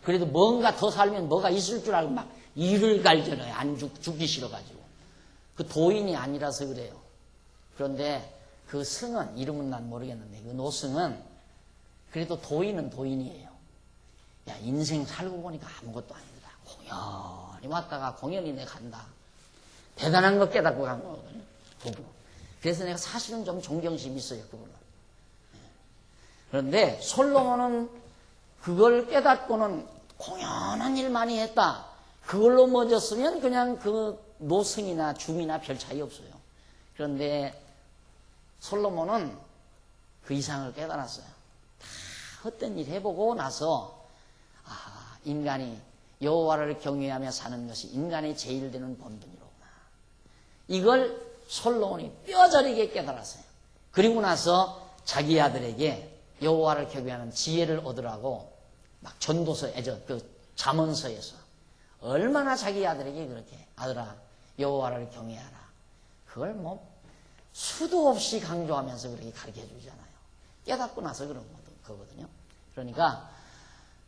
그래도 뭔가 더 살면 뭐가 있을 줄 알고 막 이를 갈잖아요. 안 죽기 싫어가지고. 그 도인이 아니라서 그래요. 그런데 그 성은, 이름은 난 모르겠는데, 그 노승은 그래도 도인은 도인이에요. 야, 인생 살고 보니까 아무것도 아니다. 공연히 왔다가 공연히 내가 간다. 대단한 거 깨닫고 간 거거든요. 그분. 그래서 내가 사실은 좀 존경심이 있어요, 그분은. 그런데 솔로몬은 그걸 깨닫고는 공연한 일 많이 했다. 그걸로 멎었으면 그냥 그 노승이나 중이나 별 차이 없어요. 그런데 솔로몬은 그 이상을 깨달았어요. 다 헛된 일 해보고 나서 인간이 여호와를 경외하며 사는 것이 인간의 제일 되는 본분이로구나. 이걸 솔로몬이 뼈저리게 깨달았어요. 그리고 나서 자기 아들에게 여호와를 경외하는 지혜를 얻으라고 막 전도서에 그 잠언서에서 얼마나 자기 아들에게 그렇게 아들아 여호와를 경외하라. 그걸 뭐 수도 없이 강조하면서 그렇게 가르쳐 주잖아요. 깨닫고 나서 그런 거거든요. 그러니까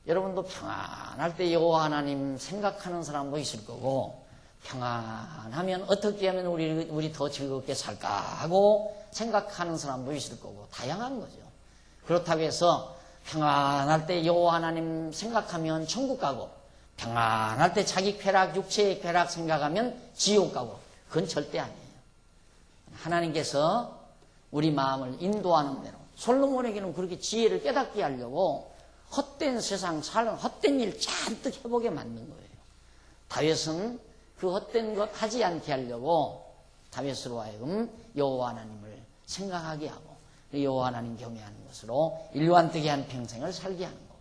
여러분도 평안할 때 여호와 하나님 생각하는 사람도 있을 거고, 평안하면 어떻게 하면 우리 더 즐겁게 살까 하고 생각하는 사람도 있을 거고, 다양한 거죠. 그렇다고 해서 평안할 때 여호와 하나님 생각하면 천국 가고, 평안할 때 자기 쾌락, 육체의 쾌락 생각하면 지옥 가고, 그건 절대 아니에요. 하나님께서 우리 마음을 인도하는 대로 솔로몬에게는 그렇게 지혜를 깨닫게 하려고 헛된 세상 사는 헛된 일 잔뜩 해보게 만든 거예요. 다윗은 그 헛된 것 하지 않게 하려고 다윗으로 하여금 여호와 하나님을 생각하게 하고 여호와 하나님 경외하는 것으로 일관되게한 평생을 살게 하는 거고.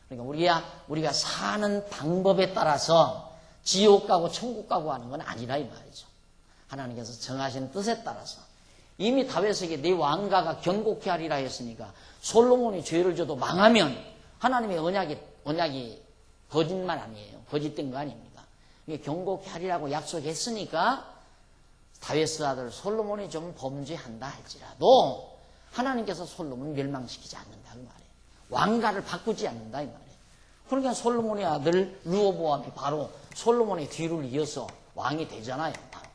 그러니까 우리가 사는 방법에 따라서 지옥 가고 천국 가고 하는 건 아니라 이 말이죠. 하나님께서 정하신 뜻에 따라서 이미 다윗에게 네 왕가가 견고케 하리라 했으니까 솔로몬이 죄를 져도 망하면 하나님의 언약이 거짓말 아니에요. 거짓된 거 아닙니까? 견고케 하리라고 약속했으니까 다윗의 아들 솔로몬이 좀 범죄한다 할지라도 하나님께서 솔로몬을 멸망시키지 않는다 그 말이에요. 왕가를 바꾸지 않는다 이 말이에요. 그러니까 솔로몬의 아들 르호보암이 바로 솔로몬의 뒤를 이어서 왕이 되잖아요. 바로.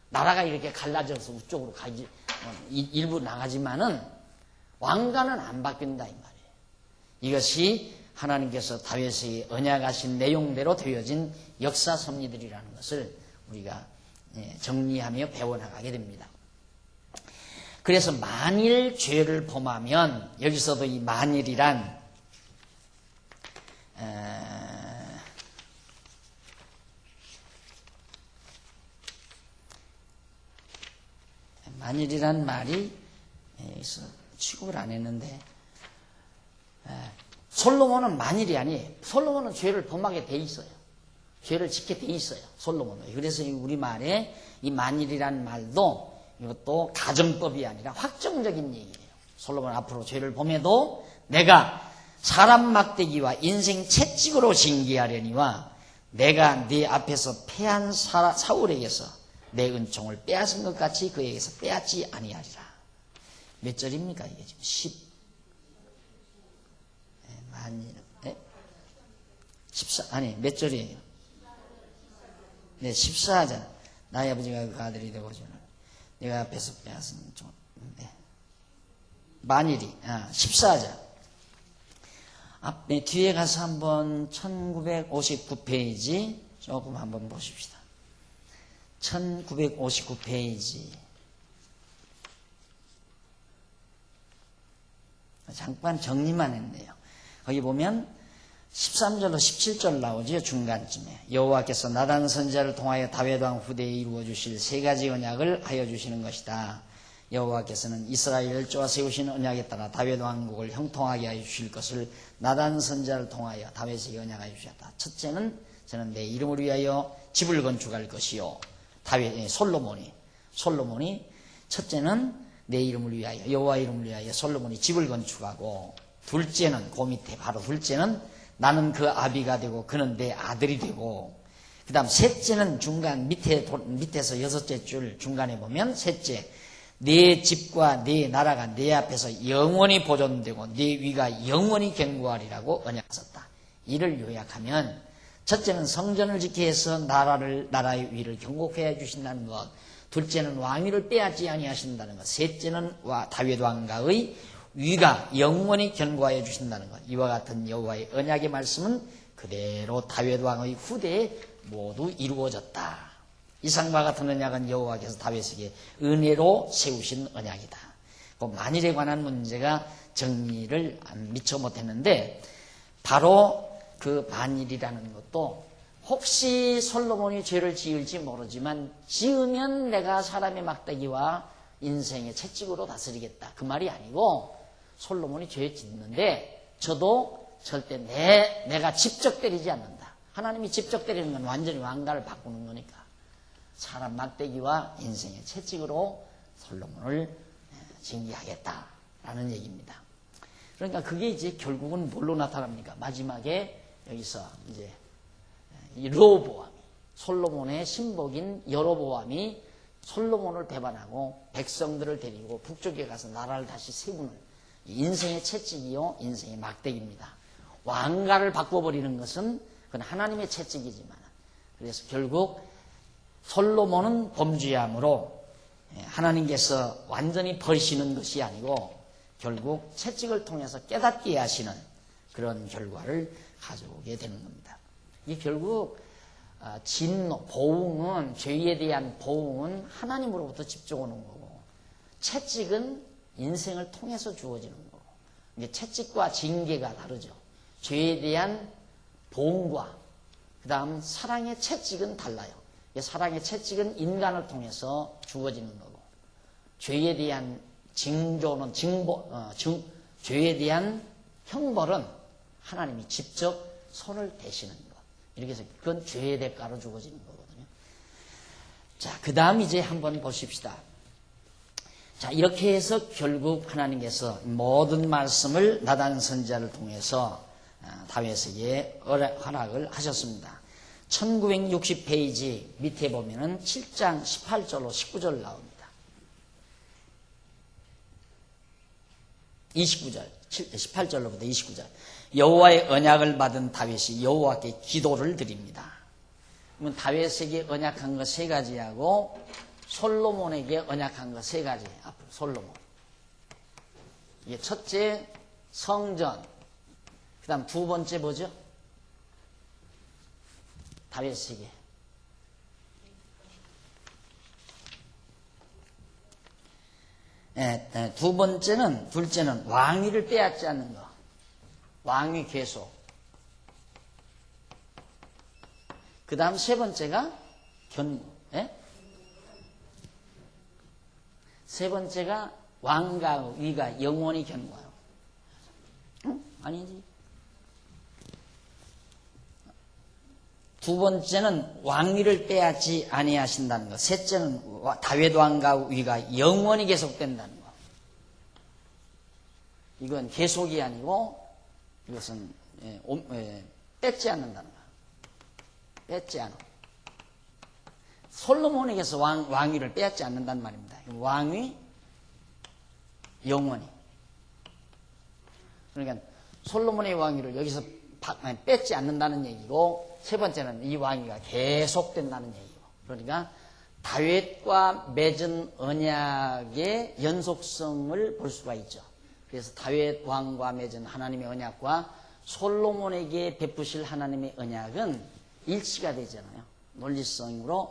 나라가 이렇게 갈라져서 우쪽으로 가지 일부 나가지만은 왕가는 안 바뀐다 이 말이에요. 이것이 하나님께서 다윗에게 언약하신 내용대로 되어진 역사 섭리들이라는 것을 우리가 정리하며 배워나가게 됩니다. 그래서 만일 죄를 범하면 여기서도 이 만일이란 만일이란 말이 여기서 취급을 안 했는데 솔로몬은 만일이 아니에요. 솔로몬은 죄를 범하게 돼 있어요. 죄를 짓게 돼 있어요. 솔로몬은. 그래서 우리 말에 이 만일이란 말도 이것도 가정법이 아니라 확정적인 얘기예요. 솔로몬은 앞으로 죄를 범해도 내가 사람 막대기와 인생 채찍으로 징계하려니와 내가 네 앞에서 패한 사울에게서 내 은총을 빼앗은 것 같이 그에게서 빼앗지 아니하리라. 몇 절입니까 이게 지금 10 만일 14 아니 몇 절이에요? 네 14절. 나의 아버지가 그 아들이 되고 내가 앞에서 빼앗은 좀 만일이 14절. 앞에 뒤에 가서 한번 1959페이지 조금 한번 보십시다. 1959페이지 잠깐 정리만 했네요. 거기 보면 13절로 17절 나오죠. 중간쯤에 여호와께서 나단 선지자를 통하여 다윗 왕 후대에 이루어 주실 세 가지 언약을 하여 주시는 것이다. 여호와께서는 이스라엘을 쪼아 세우신 언약에 따라 다윗 왕국을 형통하게 하여 주실 것을 나단 선지자를 통하여 다윗에게 언약하여 주셨다. 첫째는 저는 내 이름을 위하여 집을 건축할 것이요. 솔로몬이 첫째는 내 이름을 위하여 여호와 이름을 위하여 솔로몬이 집을 건축하고, 둘째는 그 밑에 바로 둘째는 나는 그 아비가 되고 그는 내 아들이 되고, 그 다음 셋째는 중간 밑에서 여섯째 줄 중간에 보면 셋째, 내 집과 내 나라가 내 앞에서 영원히 보존되고 내 위가 영원히 견고하리라고 언약했었다. 이를 요약하면 첫째는 성전을 짓게 해서 나라의 위를 견고케 해주신다는 것, 둘째는 왕위를 빼앗지 아니하신다는 것, 셋째는 다윗 왕가의 위가 영원히 견고하여 주신다는 것. 이와 같은 여호와의 언약의 말씀은 그대로 다윗 왕의 후대에 모두 이루어졌다. 이상과 같은 언약은 여호와께서 다윗에게 은혜로 세우신 언약이다. 그 만일에 관한 문제가 정리를 미처 못했는데, 바로 그 만일이라는 것도 혹시 솔로몬이 죄를 지을지 모르지만 지으면 내가 사람의 막대기와 인생의 채찍으로 다스리겠다, 그 말이 아니고, 솔로몬이 죄 짓는데 저도 절대 내가 직접 때리지 않는다. 하나님이 직접 때리는 건 완전히 왕가를 바꾸는 거니까 사람 막대기와 인생의 채찍으로 솔로몬을 징계하겠다라는 얘기입니다. 그러니까 그게 이제 결국은 뭘로 나타납니까? 마지막에 여기서 이제 르호보암이, 솔로몬의 신복인 여로보암이 솔로몬을 배반하고 백성들을 데리고 북쪽에 가서 나라를 다시 세우는 인생의 채찍이요, 인생의 막대기입니다. 왕가를 바꿔버리는 것은 그건 하나님의 채찍이지만, 그래서 결국 솔로몬은 범죄함으로 하나님께서 완전히 버리시는 것이 아니고 결국 채찍을 통해서 깨닫게 하시는 그런 결과를 가져오게 되는 겁니다. 이 결국 진노, 보응은, 죄에 대한 보응은 하나님으로부터 직접 오는 거고, 채찍은 인생을 통해서 주어지는 거고, 이게 채찍과 징계가 다르죠. 죄에 대한 보응과 그 다음 사랑의 채찍은 달라요. 사랑의 채찍은 인간을 통해서 주어지는 거고, 죄에 대한 죄에 대한 형벌은 하나님이 직접 손을 대시는 것. 이렇게 해서 그건 죄의 대가로 주어지는 거거든요. 자, 그 다음 이제 한번 보십시다. 자, 이렇게 해서 결국 하나님께서 모든 말씀을 나단 선지자를 통해서 다윗에게 허락을 하셨습니다. 1960페이지 밑에 보면은 7장 18절로 19절 나옵니다. 29절, 18절로부터 29절. 여호와의 언약을 받은 다윗이 여호와께 기도를 드립니다. 그러면 다윗에게 언약한 거 세 가지하고 솔로몬에게 언약한 거 세 가지. 앞으로 솔로몬. 이게 첫째 성전. 그 다음 두 번째 뭐죠? 다윗에게. 둘째는 왕위를 빼앗지 않는 거. 왕위 계속. 그 다음 세 번째가 견고. 세 번째가 왕과 위가 영원히 견고해요. 응? 아니지. 두 번째는 왕위를 빼앗지 아니하신다는 것. 셋째는 다윗 왕과 위가 영원히 계속된다는 것. 이건 계속이 아니고 이것은 뺏지 않는다는 것. 뺏지 않아. 솔로몬에게서 왕위를 빼앗지 않는다는 말입니다. 왕위 영원히. 그러니까 솔로몬의 왕위를 여기서 뺏지 않는다는 얘기고, 세 번째는 이 왕위가 계속된다는 얘기고. 그러니까 다윗과 맺은 언약의 연속성을 볼 수가 있죠. 그래서 다윗 왕과 맺은 하나님의 언약과 솔로몬에게 베푸실 하나님의 언약은 일치가 되잖아요.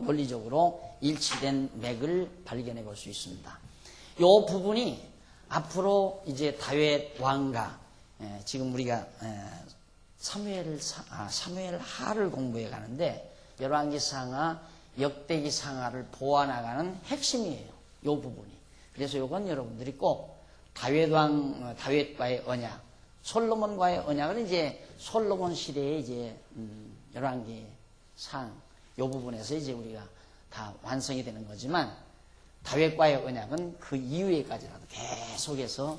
논리적으로 일치된 맥을 발견해 볼 수 있습니다. 이 부분이 앞으로 이제 다윗 왕과 지금 우리가 사무엘 하를 공부해 가는데 열왕기상하, 역대기상하를 보완해가는 핵심이에요. 이 부분이. 그래서 이건 여러분들이 꼭 다윗과의 언약, 솔로몬과의 언약을 이제 솔로몬 시대에 이제 열왕기상 이 부분에서 이제 우리가 다 완성이 되는 거지만, 다윗과의 언약은 그 이후에까지라도 계속해서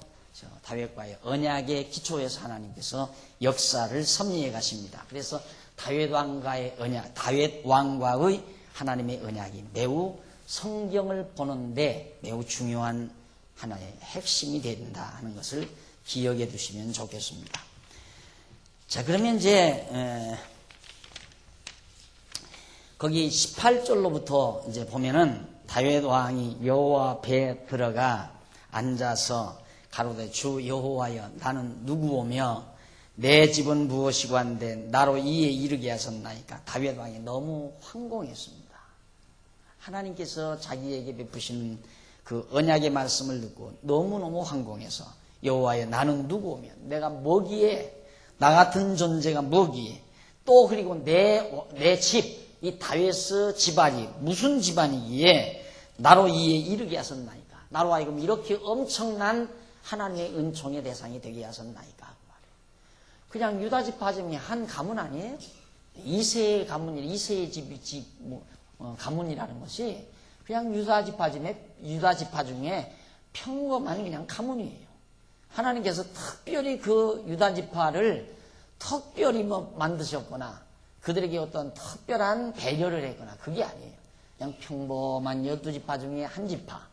다윗과의 언약의 기초에서 하나님께서 역사를 섭리해 가십니다. 그래서 다윗 왕과의 언약, 다윗 왕과의 하나님의 언약이 매우 성경을 보는데 매우 중요한 하나의 핵심이 된다 하는 것을 기억해 두시면 좋겠습니다. 자, 그러면 이제 거기 18절로부터 이제 보면은 다윗 왕이 여호와 앞에 들어가 앉아서 가로되 주 여호와여 나는 누구오며 내 집은 무엇이고 한데 나로 이에 이르게 하셨나이까. 다윗 왕이 너무 황공했습니다. 하나님께서 자기에게 베푸신 그 언약의 말씀을 듣고 너무너무 황공해서 여호와여 나는 누구오며 내가 뭐기에, 나 같은 존재가 뭐기에, 또 그리고 내 집, 이 다윗의 집안이 무슨 집안이기에 나로 이에 이르게 하셨나이까. 나로 하여금 이렇게 엄청난 하나님의 은총의 대상이 되게 하셨나이까. 그냥 유다 지파 중에 한 가문 아니에요? 이세의 집 가문이라는 것이 그냥 유다 지파 중에 평범한 그냥 가문이에요. 하나님께서 특별히 그 유다 지파를 특별히 만드셨거나 그들에게 어떤 특별한 배려를 했거나 그게 아니에요. 그냥 평범한 12지파 중에 한 지파,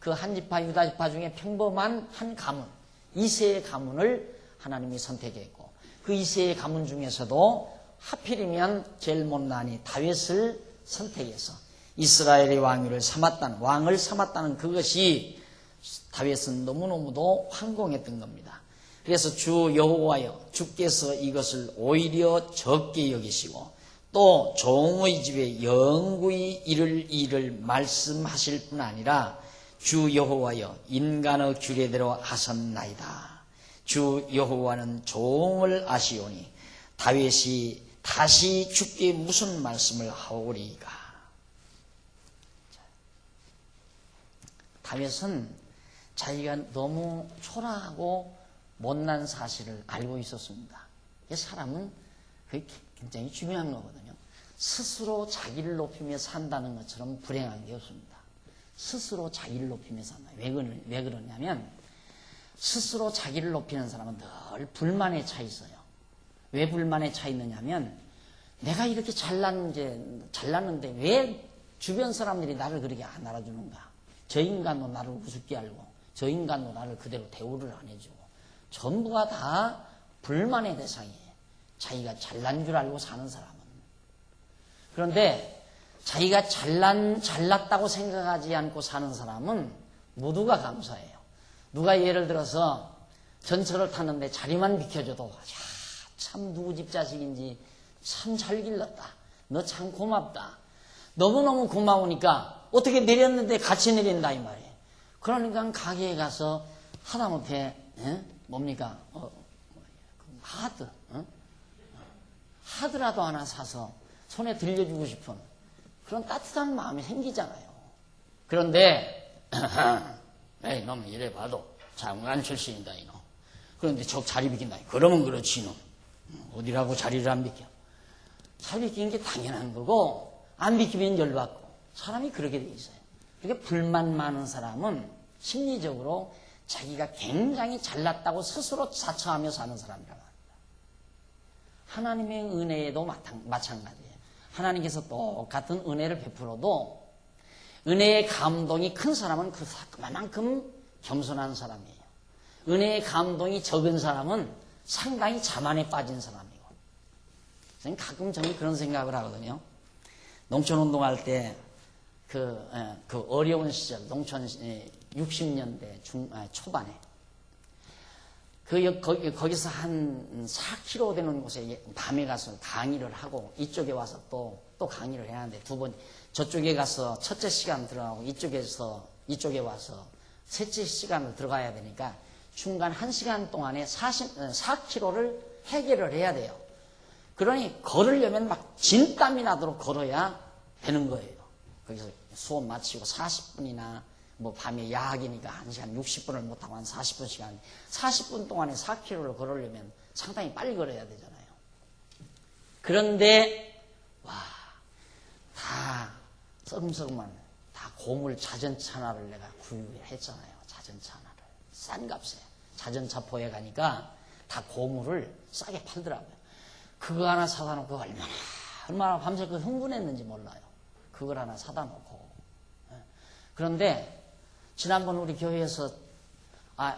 그 한 지파 유다 지파 중에 평범한 한 가문, 이세의 가문을 하나님이 선택했고, 그 이세의 가문 중에서도 하필이면 제일 못난이 다윗을 선택해서 이스라엘의 왕을 삼았다는 그것이 다윗은 너무너무도 황공했던 겁니다. 그래서 주 여호와여 주께서 이것을 오히려 적게 여기시고 또 종의 집에 영구히 이를 일을 말씀하실 뿐 아니라 주 여호와여 인간의 규례대로 하셨나이다. 주 여호와는 종을 아시오니 다윗이 다시 주께 무슨 말씀을 하오리까. 다윗은 자기가 너무 초라하고 못난 사실을 알고 있었습니다. 사람은 그게 굉장히 중요한 거거든요. 스스로 자기를 높이며 산다는 것처럼 불행한 게 없습니다. 스스로 자기를 높이며 산다. 왜 그러냐면 스스로 자기를 높이는 사람은 늘 불만에 차 있어요. 왜 불만에 차 있느냐면 내가 이렇게 잘났는데 왜 주변 사람들이 나를 그렇게 안 알아주는가. 저 인간도 나를 우습게 알고 저 인간도 나를 그대로 대우를 안 해주고 전부가 다 불만의 대상이에요. 자기가 잘난 줄 알고 사는 사람은. 그런데 자기가 잘났다고 생각하지 않고 사는 사람은 모두가 감사해요. 누가 예를 들어서 전철을 탔는데 자리만 비켜줘도 참 누구 집 자식인지 참 잘 길렀다. 너 참 고맙다. 너무너무 고마우니까 어떻게 내렸는데 같이 내린다 이 말이에요. 그러니까 가게에 가서 하다못해 뭡니까? 하드 하드라도 하나 사서 손에 들려주고 싶은 그런 따뜻한 마음이 생기잖아요. 그런데 에이 놈 이래 봐도 장관 출신이다 이놈. 그런데 저 자리 비킨다. 그러면 그렇지 이놈. 어디라고 자리를 안 비켜. 자리 비키는 게 당연한 거고 안 비키면 열받고 사람이 그렇게 돼 있어요. 그러니까 불만 많은 사람은 심리적으로 자기가 굉장히 잘났다고 스스로 자처하며 사는 사람이라고 합니다. 하나님의 은혜에도 마찬가지예요. 하나님께서 똑같은 은혜를 베풀어도 은혜의 감동이 큰 사람은 그만큼 겸손한 사람이에요. 은혜의 감동이 적은 사람은 상당히 자만에 빠진 사람이고. 가끔 저는 그런 생각을 하거든요. 농촌운동할 때 그 어려운 시절, 농촌 60년대 초반에 거기서 한 4km 되는 곳에 밤에 가서 강의를 하고 이쪽에 와서 또 강의를 해야 하는데 두 번 저쪽에 가서 첫째 시간 들어가고 이쪽에 와서 셋째 시간을 들어가야 되니까 중간 1시간 동안에 4km를 해결을 해야 돼요. 그러니 걸으려면 막 진땀이 나도록 걸어야 되는 거예요. 거기서 수업 마치고 40분이나 뭐 밤에 야학이니까 1시간 60분을 못하고 한 40분 시간 40분 동안에 4km를 걸으려면 상당히 빨리 걸어야 되잖아요. 그런데 다 썩음썩음한 다 고물 자전차 하나를 내가 구입했잖아요. 자전차 하나를 싼 값에 자전차포에 가니까 다 고물을 싸게 팔더라고요. 그거 하나 사다 놓고 얼마나 밤새 그 흥분했는지 몰라요. 그걸 하나 사다 놓고. 그런데 지난번 우리 교회에서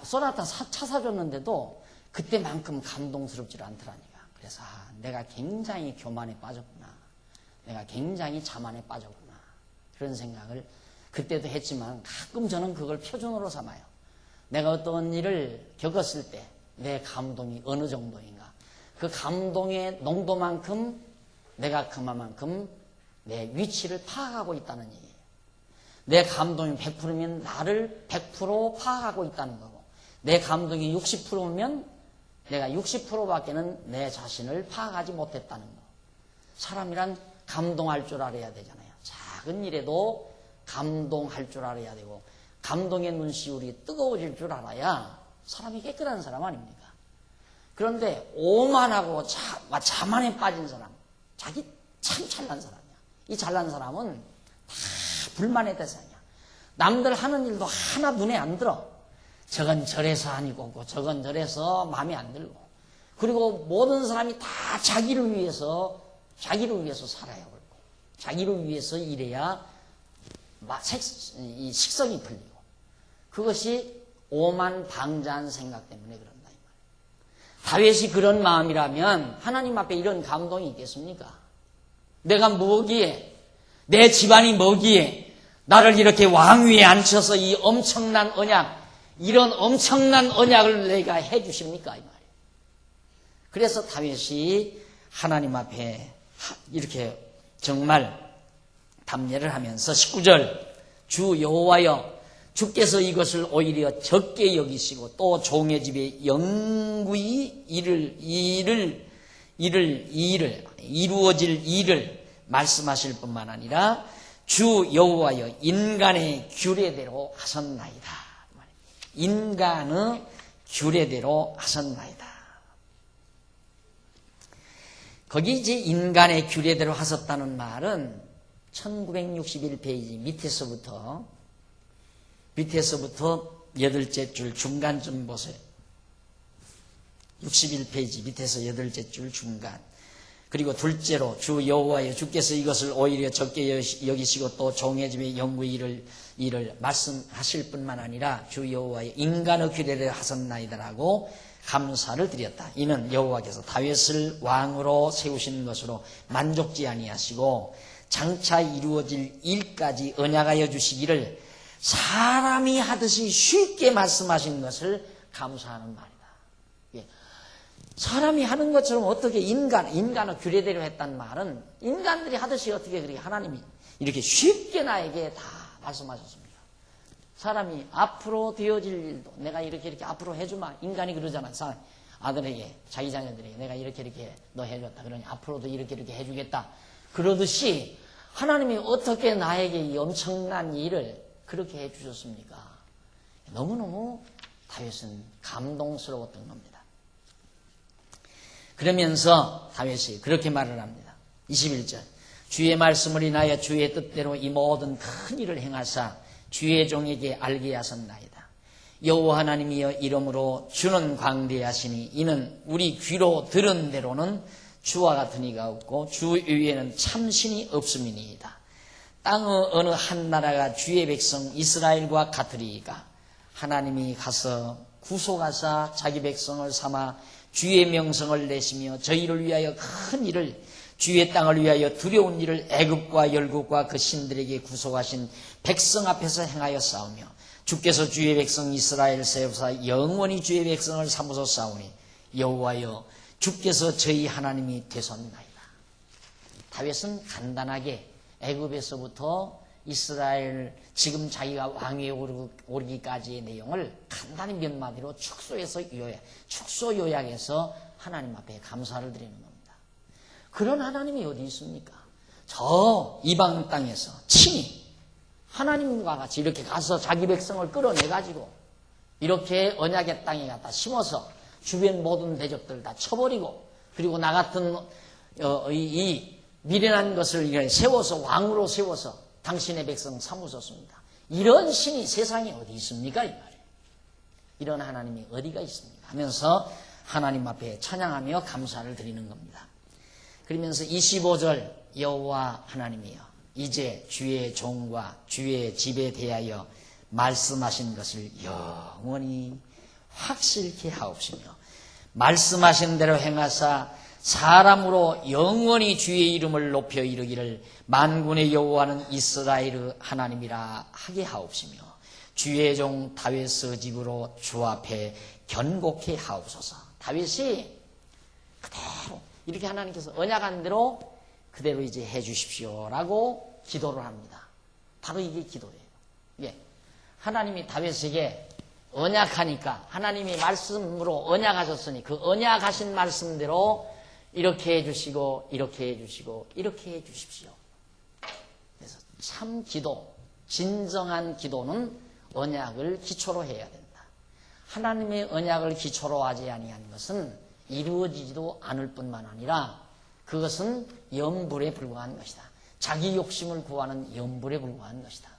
소나타 차 사줬는데도 그때만큼 감동스럽지 않더라니까. 그래서 내가 굉장히 교만에 빠졌구나. 내가 굉장히 자만에 빠졌구나. 그런 생각을 그때도 했지만 가끔 저는 그걸 표준으로 삼아요. 내가 어떤 일을 겪었을 때 내 감동이 어느 정도인가. 그 감동의 농도만큼 내가 그만큼 내 위치를 파악하고 있다는 얘기예요. 내 감동이 100%면 나를 100% 파악하고 있다는 거고 내 감동이 60%면 내가 60%밖에는 내 자신을 파악하지 못했다는 거. 사람이란 감동할 줄 알아야 되잖아요. 작은 일에도 감동할 줄 알아야 되고 감동의 눈시울이 뜨거워질 줄 알아야 사람이 깨끗한 사람 아닙니까? 그런데 오만하고 자만에 빠진 사람, 자기 참 잘난 사람이야. 이 잘난 사람은 다 불만의 대상이야. 남들 하는 일도 하나 눈에 안 들어. 저건 저래서 아니고 저건 저래서 마음에 안 들고. 그리고 모든 사람이 다 자기를 위해서 살아야 하고 자기를 위해서 일해야 이 식성이 풀리고. 그것이 오만방자한 생각 때문에 그런다. 이 말이에요. 다윗이 그런 마음이라면 하나님 앞에 이런 감동이 있겠습니까? 내가 뭐기에, 내 집안이 뭐기에 나를 이렇게 왕위에 앉혀서 이 엄청난 언약, 이런 엄청난 언약을 내가 해 주십니까? 이 말이에요. 그래서 다윗이 하나님 앞에 이렇게 정말 담례를 하면서 19절 주 여호와여 주께서 이것을 오히려 적게 여기시고 또 종의 집에 영구히 이루어질 일을 말씀하실 뿐만 아니라 주 여호와여 인간의 규례대로 하셨나이다. 인간의 규례대로 하셨나이다. 거기 이제 인간의 규례대로 하셨다는 말은 1961페이지 밑에서부터 8째 줄 중간쯤 보세요. 61페이지 밑에서 8째 줄 중간. 그리고 둘째로 주 여호와여 주께서 이것을 오히려 적게 여기시고 또 종의 집에 영구히 일을 말씀하실 뿐만 아니라 주 여호와여 인간의 규례를 하셨나이다라고 감사를 드렸다. 이는 여호와께서 다윗을 왕으로 세우신 것으로 만족지 아니하시고 장차 이루어질 일까지 언약하여 주시기를 사람이 하듯이 쉽게 말씀하신 것을 감사하는 말이다. 예. 사람이 하는 것처럼 어떻게 인간의 규례대로 했단 말은 인간들이 하듯이 어떻게 그렇게 하나님이 이렇게 쉽게 나에게 다 말씀하셨습니다. 사람이 앞으로 되어질 일도 내가 이렇게 앞으로 해주마. 인간이 그러잖아. 아들에게 자기 자녀들에게 내가 이렇게 너 해줬다. 그러니 앞으로도 이렇게 해주겠다. 그러듯이 하나님이 어떻게 나에게 이 엄청난 일을 그렇게 해주셨습니까? 너무너무 다윗은 감동스러웠던 겁니다. 그러면서 다윗이 그렇게 말을 합니다. 21절 주의 말씀을 인하여 주의 뜻대로 이 모든 큰 일을 행하사 주의 종에게 알게 하셨나이다. 여호와 하나님이여 이름으로 주는 광대하시니 이는 우리 귀로 들은 대로는 주와 같은 이가 없고 주 위에는 참신이 없음이니이다. 땅의 어느 한 나라가 주의 백성 이스라엘과 같으리이까. 하나님이 가서 구속하사 자기 백성을 삼아 주의 명성을 내시며 저희를 위하여 큰 일을 주의 땅을 위하여 두려운 일을 애굽과 열국과 그 신들에게 구속하신 백성 앞에서 행하여 싸우며 주께서 주의 백성 이스라엘 세우사 영원히 주의 백성을 삼으소 싸우니 여호와여 주께서 저희 하나님이 되셨나이다. 다윗은 간단하게 애굽에서부터 이스라엘 지금 자기가 왕위에 오르기까지의 내용을 간단히 몇 마디로 축소 요약해서 하나님 앞에 감사를 드리는 겁니다. 그런 하나님이 어디 있습니까? 저 이방 땅에서 친히 하나님과 같이 이렇게 가서 자기 백성을 끌어내가지고 이렇게 언약의 땅에 갖다 심어서 주변 모든 대적들 다 쳐버리고 그리고 나 같은 이 미련한 것을 세워서 왕으로 세워서 당신의 백성 삼으셨습니다. 이런 신이 세상에 어디 있습니까? 이 말이에요. 이런 하나님이 어디가 있습니까? 하면서 하나님 앞에 찬양하며 감사를 드리는 겁니다. 그러면서 25절 여호와 하나님이여 이제 주의 종과 주의 집에 대하여 말씀하신 것을 영원히 확실케 하옵시며 말씀하신 대로 행하사 사람으로 영원히 주의 이름을 높여 이르기를 만군의 여호와는 이스라엘의 하나님이라 하게 하옵시며 주의 종 다윗의 집으로 주 앞에 견고케 하옵소서. 다윗이 그대로 이렇게 하나님께서 언약한 대로 그대로 이제 해 주십시오라고 기도를 합니다. 바로 이게 기도예요. 예. 하나님이 다윗에게 언약하니까 하나님이 말씀으로 언약하셨으니 그 언약하신 말씀대로 이렇게 해주시고 이렇게 해주시고 이렇게 해주십시오. 그래서 참 기도, 진정한 기도는 언약을 기초로 해야 된다. 하나님의 언약을 기초로 하지 아니한 것은 이루어지지도 않을 뿐만 아니라 그것은 염불에 불과한 것이다. 자기 욕심을 구하는 염불에 불과한 것이다.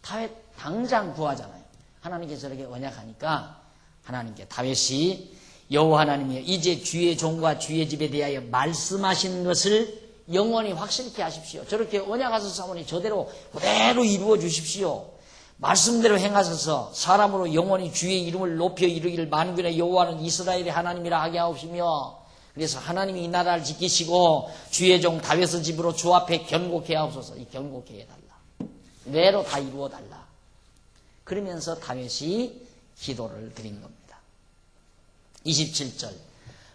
다윗 당장 구하잖아요. 하나님께서 저렇게 언약하니까 하나님께 다윗이 여호와 하나님이여 이제 주의 종과 주의 집에 대하여 말씀하신 것을 영원히 확실케 하십시오. 저렇게 언약하셔서 사모니 저대로 그대로 이루어 주십시오. 말씀대로 행하셔서 사람으로 영원히 주의 이름을 높여 이르기를 만군의 여호와는 이스라엘의 하나님이라 하게 하옵시며 그래서 하나님이 이 나라를 지키시고 주의 종 다윗의 집으로 주 앞에 견고케 하옵소서. 이 견고케 해달라. 뇌로 다 이루어 달라. 그러면서 다윗이 기도를 드린 겁니다. 27절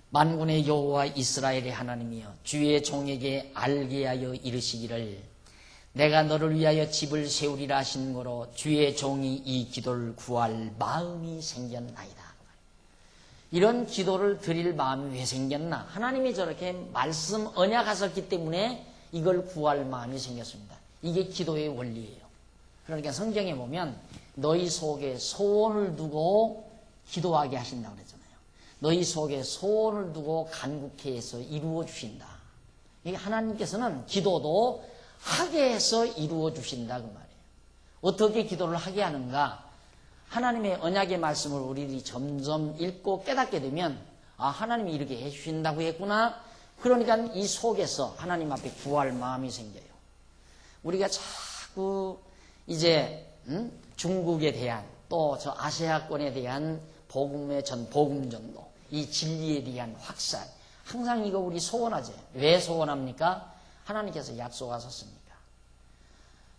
만군의 여호와 이스라엘의 하나님이여 주의 종에게 알게 하여 이르시기를 내가 너를 위하여 집을 세우리라 하신 거로 주의 종이 이 기도를 구할 마음이 생겼나이다. 이런 기도를 드릴 마음이 왜 생겼나? 하나님이 저렇게 말씀 언약하셨기 때문에 이걸 구할 마음이 생겼습니다. 이게 기도의 원리예요. 그러니까 성경에 보면 너희 속에 소원을 두고 기도하게 하신다고 그랬잖아요. 너희 속에 소원을 두고 간구케 해서 이루어 주신다. 이게 하나님께서는 기도도 하게 해서 이루어 주신다 그 말이에요. 어떻게 기도를 하게 하는가? 하나님의 언약의 말씀을 우리들이 점점 읽고 깨닫게 되면 아, 하나님이 이렇게 해주신다고 했구나. 그러니까 이 속에서 하나님 앞에 구할 마음이 생겨요. 우리가 자꾸 이제 중국에 대한 또 저 아시아권에 대한 복음 전도, 이 진리에 대한 확산, 항상 이거 우리 소원하죠. 왜 소원합니까? 하나님께서 약속하셨습니까?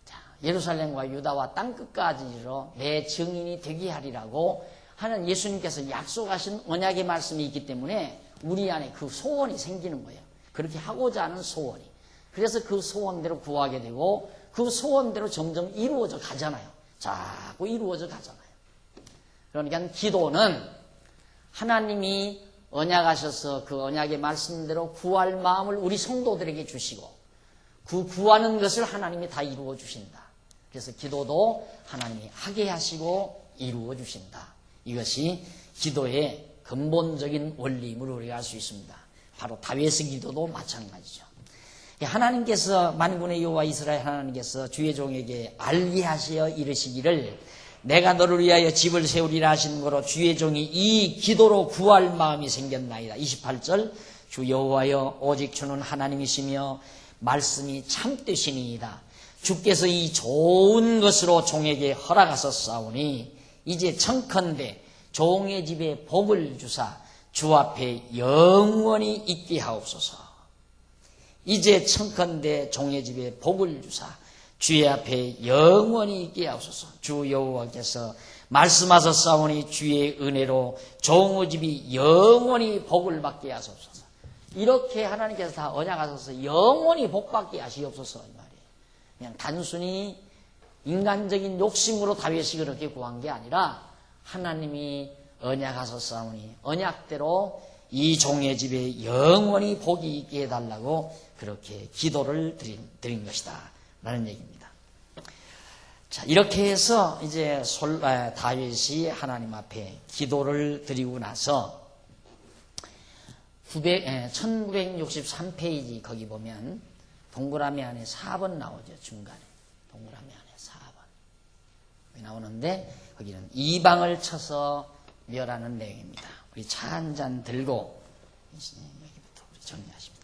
자, 예루살렘과 유다와 땅끝까지로 내 증인이 되게 하리라고 하는 예수님께서 약속하신 언약의 말씀이 있기 때문에 우리 안에 그 소원이 생기는 거예요. 그렇게 하고자 하는 소원이. 그래서 그 소원대로 구하게 되고 그 소원대로 점점 이루어져 가잖아요. 자꾸 이루어져 가잖아요. 그러니까 기도는 하나님이 언약하셔서 그 언약의 말씀대로 구할 마음을 우리 성도들에게 주시고 그 구하는 것을 하나님이 다 이루어 주신다. 그래서 기도도 하나님이 하게 하시고 이루어 주신다. 이것이 기도의 근본적인 원리임을 우리가 알 수 있습니다. 바로 다윗의 기도도 마찬가지죠. 하나님께서 만군의 여호와 이스라엘 하나님께서 주의 종에게 알게 하시어 이르시기를 내가 너를 위하여 집을 세우리라 하시는 거로 주의 종이 이 기도로 구할 마음이 생겼나이다. 28절 주 여호와여 오직 주는 하나님이시며 말씀이 참되시니이다. 주께서 이 좋은 것으로 종에게 허락하셨사오니 이제 청컨대 종의 집에 복을 주사 주 앞에 영원히 있게 하옵소서. 이제 청컨대 종의 집에 복을 주사 주의 앞에 영원히 있게 하옵소서. 주 여호와께서 말씀하셨사오니 주의 은혜로 종의 집이 영원히 복을 받게 하옵소서. 이렇게 하나님께서 다 언약하셔서 영원히 복받게 하시옵소서 이 말이에요. 그냥 단순히 인간적인 욕심으로 다윗이 그렇게 구한 게 아니라 하나님이 언약하셨사오니 언약대로 이 종의 집에 영원히 복이 있게 해달라고 그렇게 기도를 드린 것이다 라는 얘기입니다. 자, 이렇게 해서 이제 다윗이 하나님 앞에 기도를 드리고 나서 1963페이지 거기 보면 동그라미 안에 4번 나오죠. 중간에 동그라미 안에 4번 나오는데 거기는 이방을 쳐서 멸하는 내용입니다. 우리 차 한 잔 들고 여기부터 우리 정리하십시오.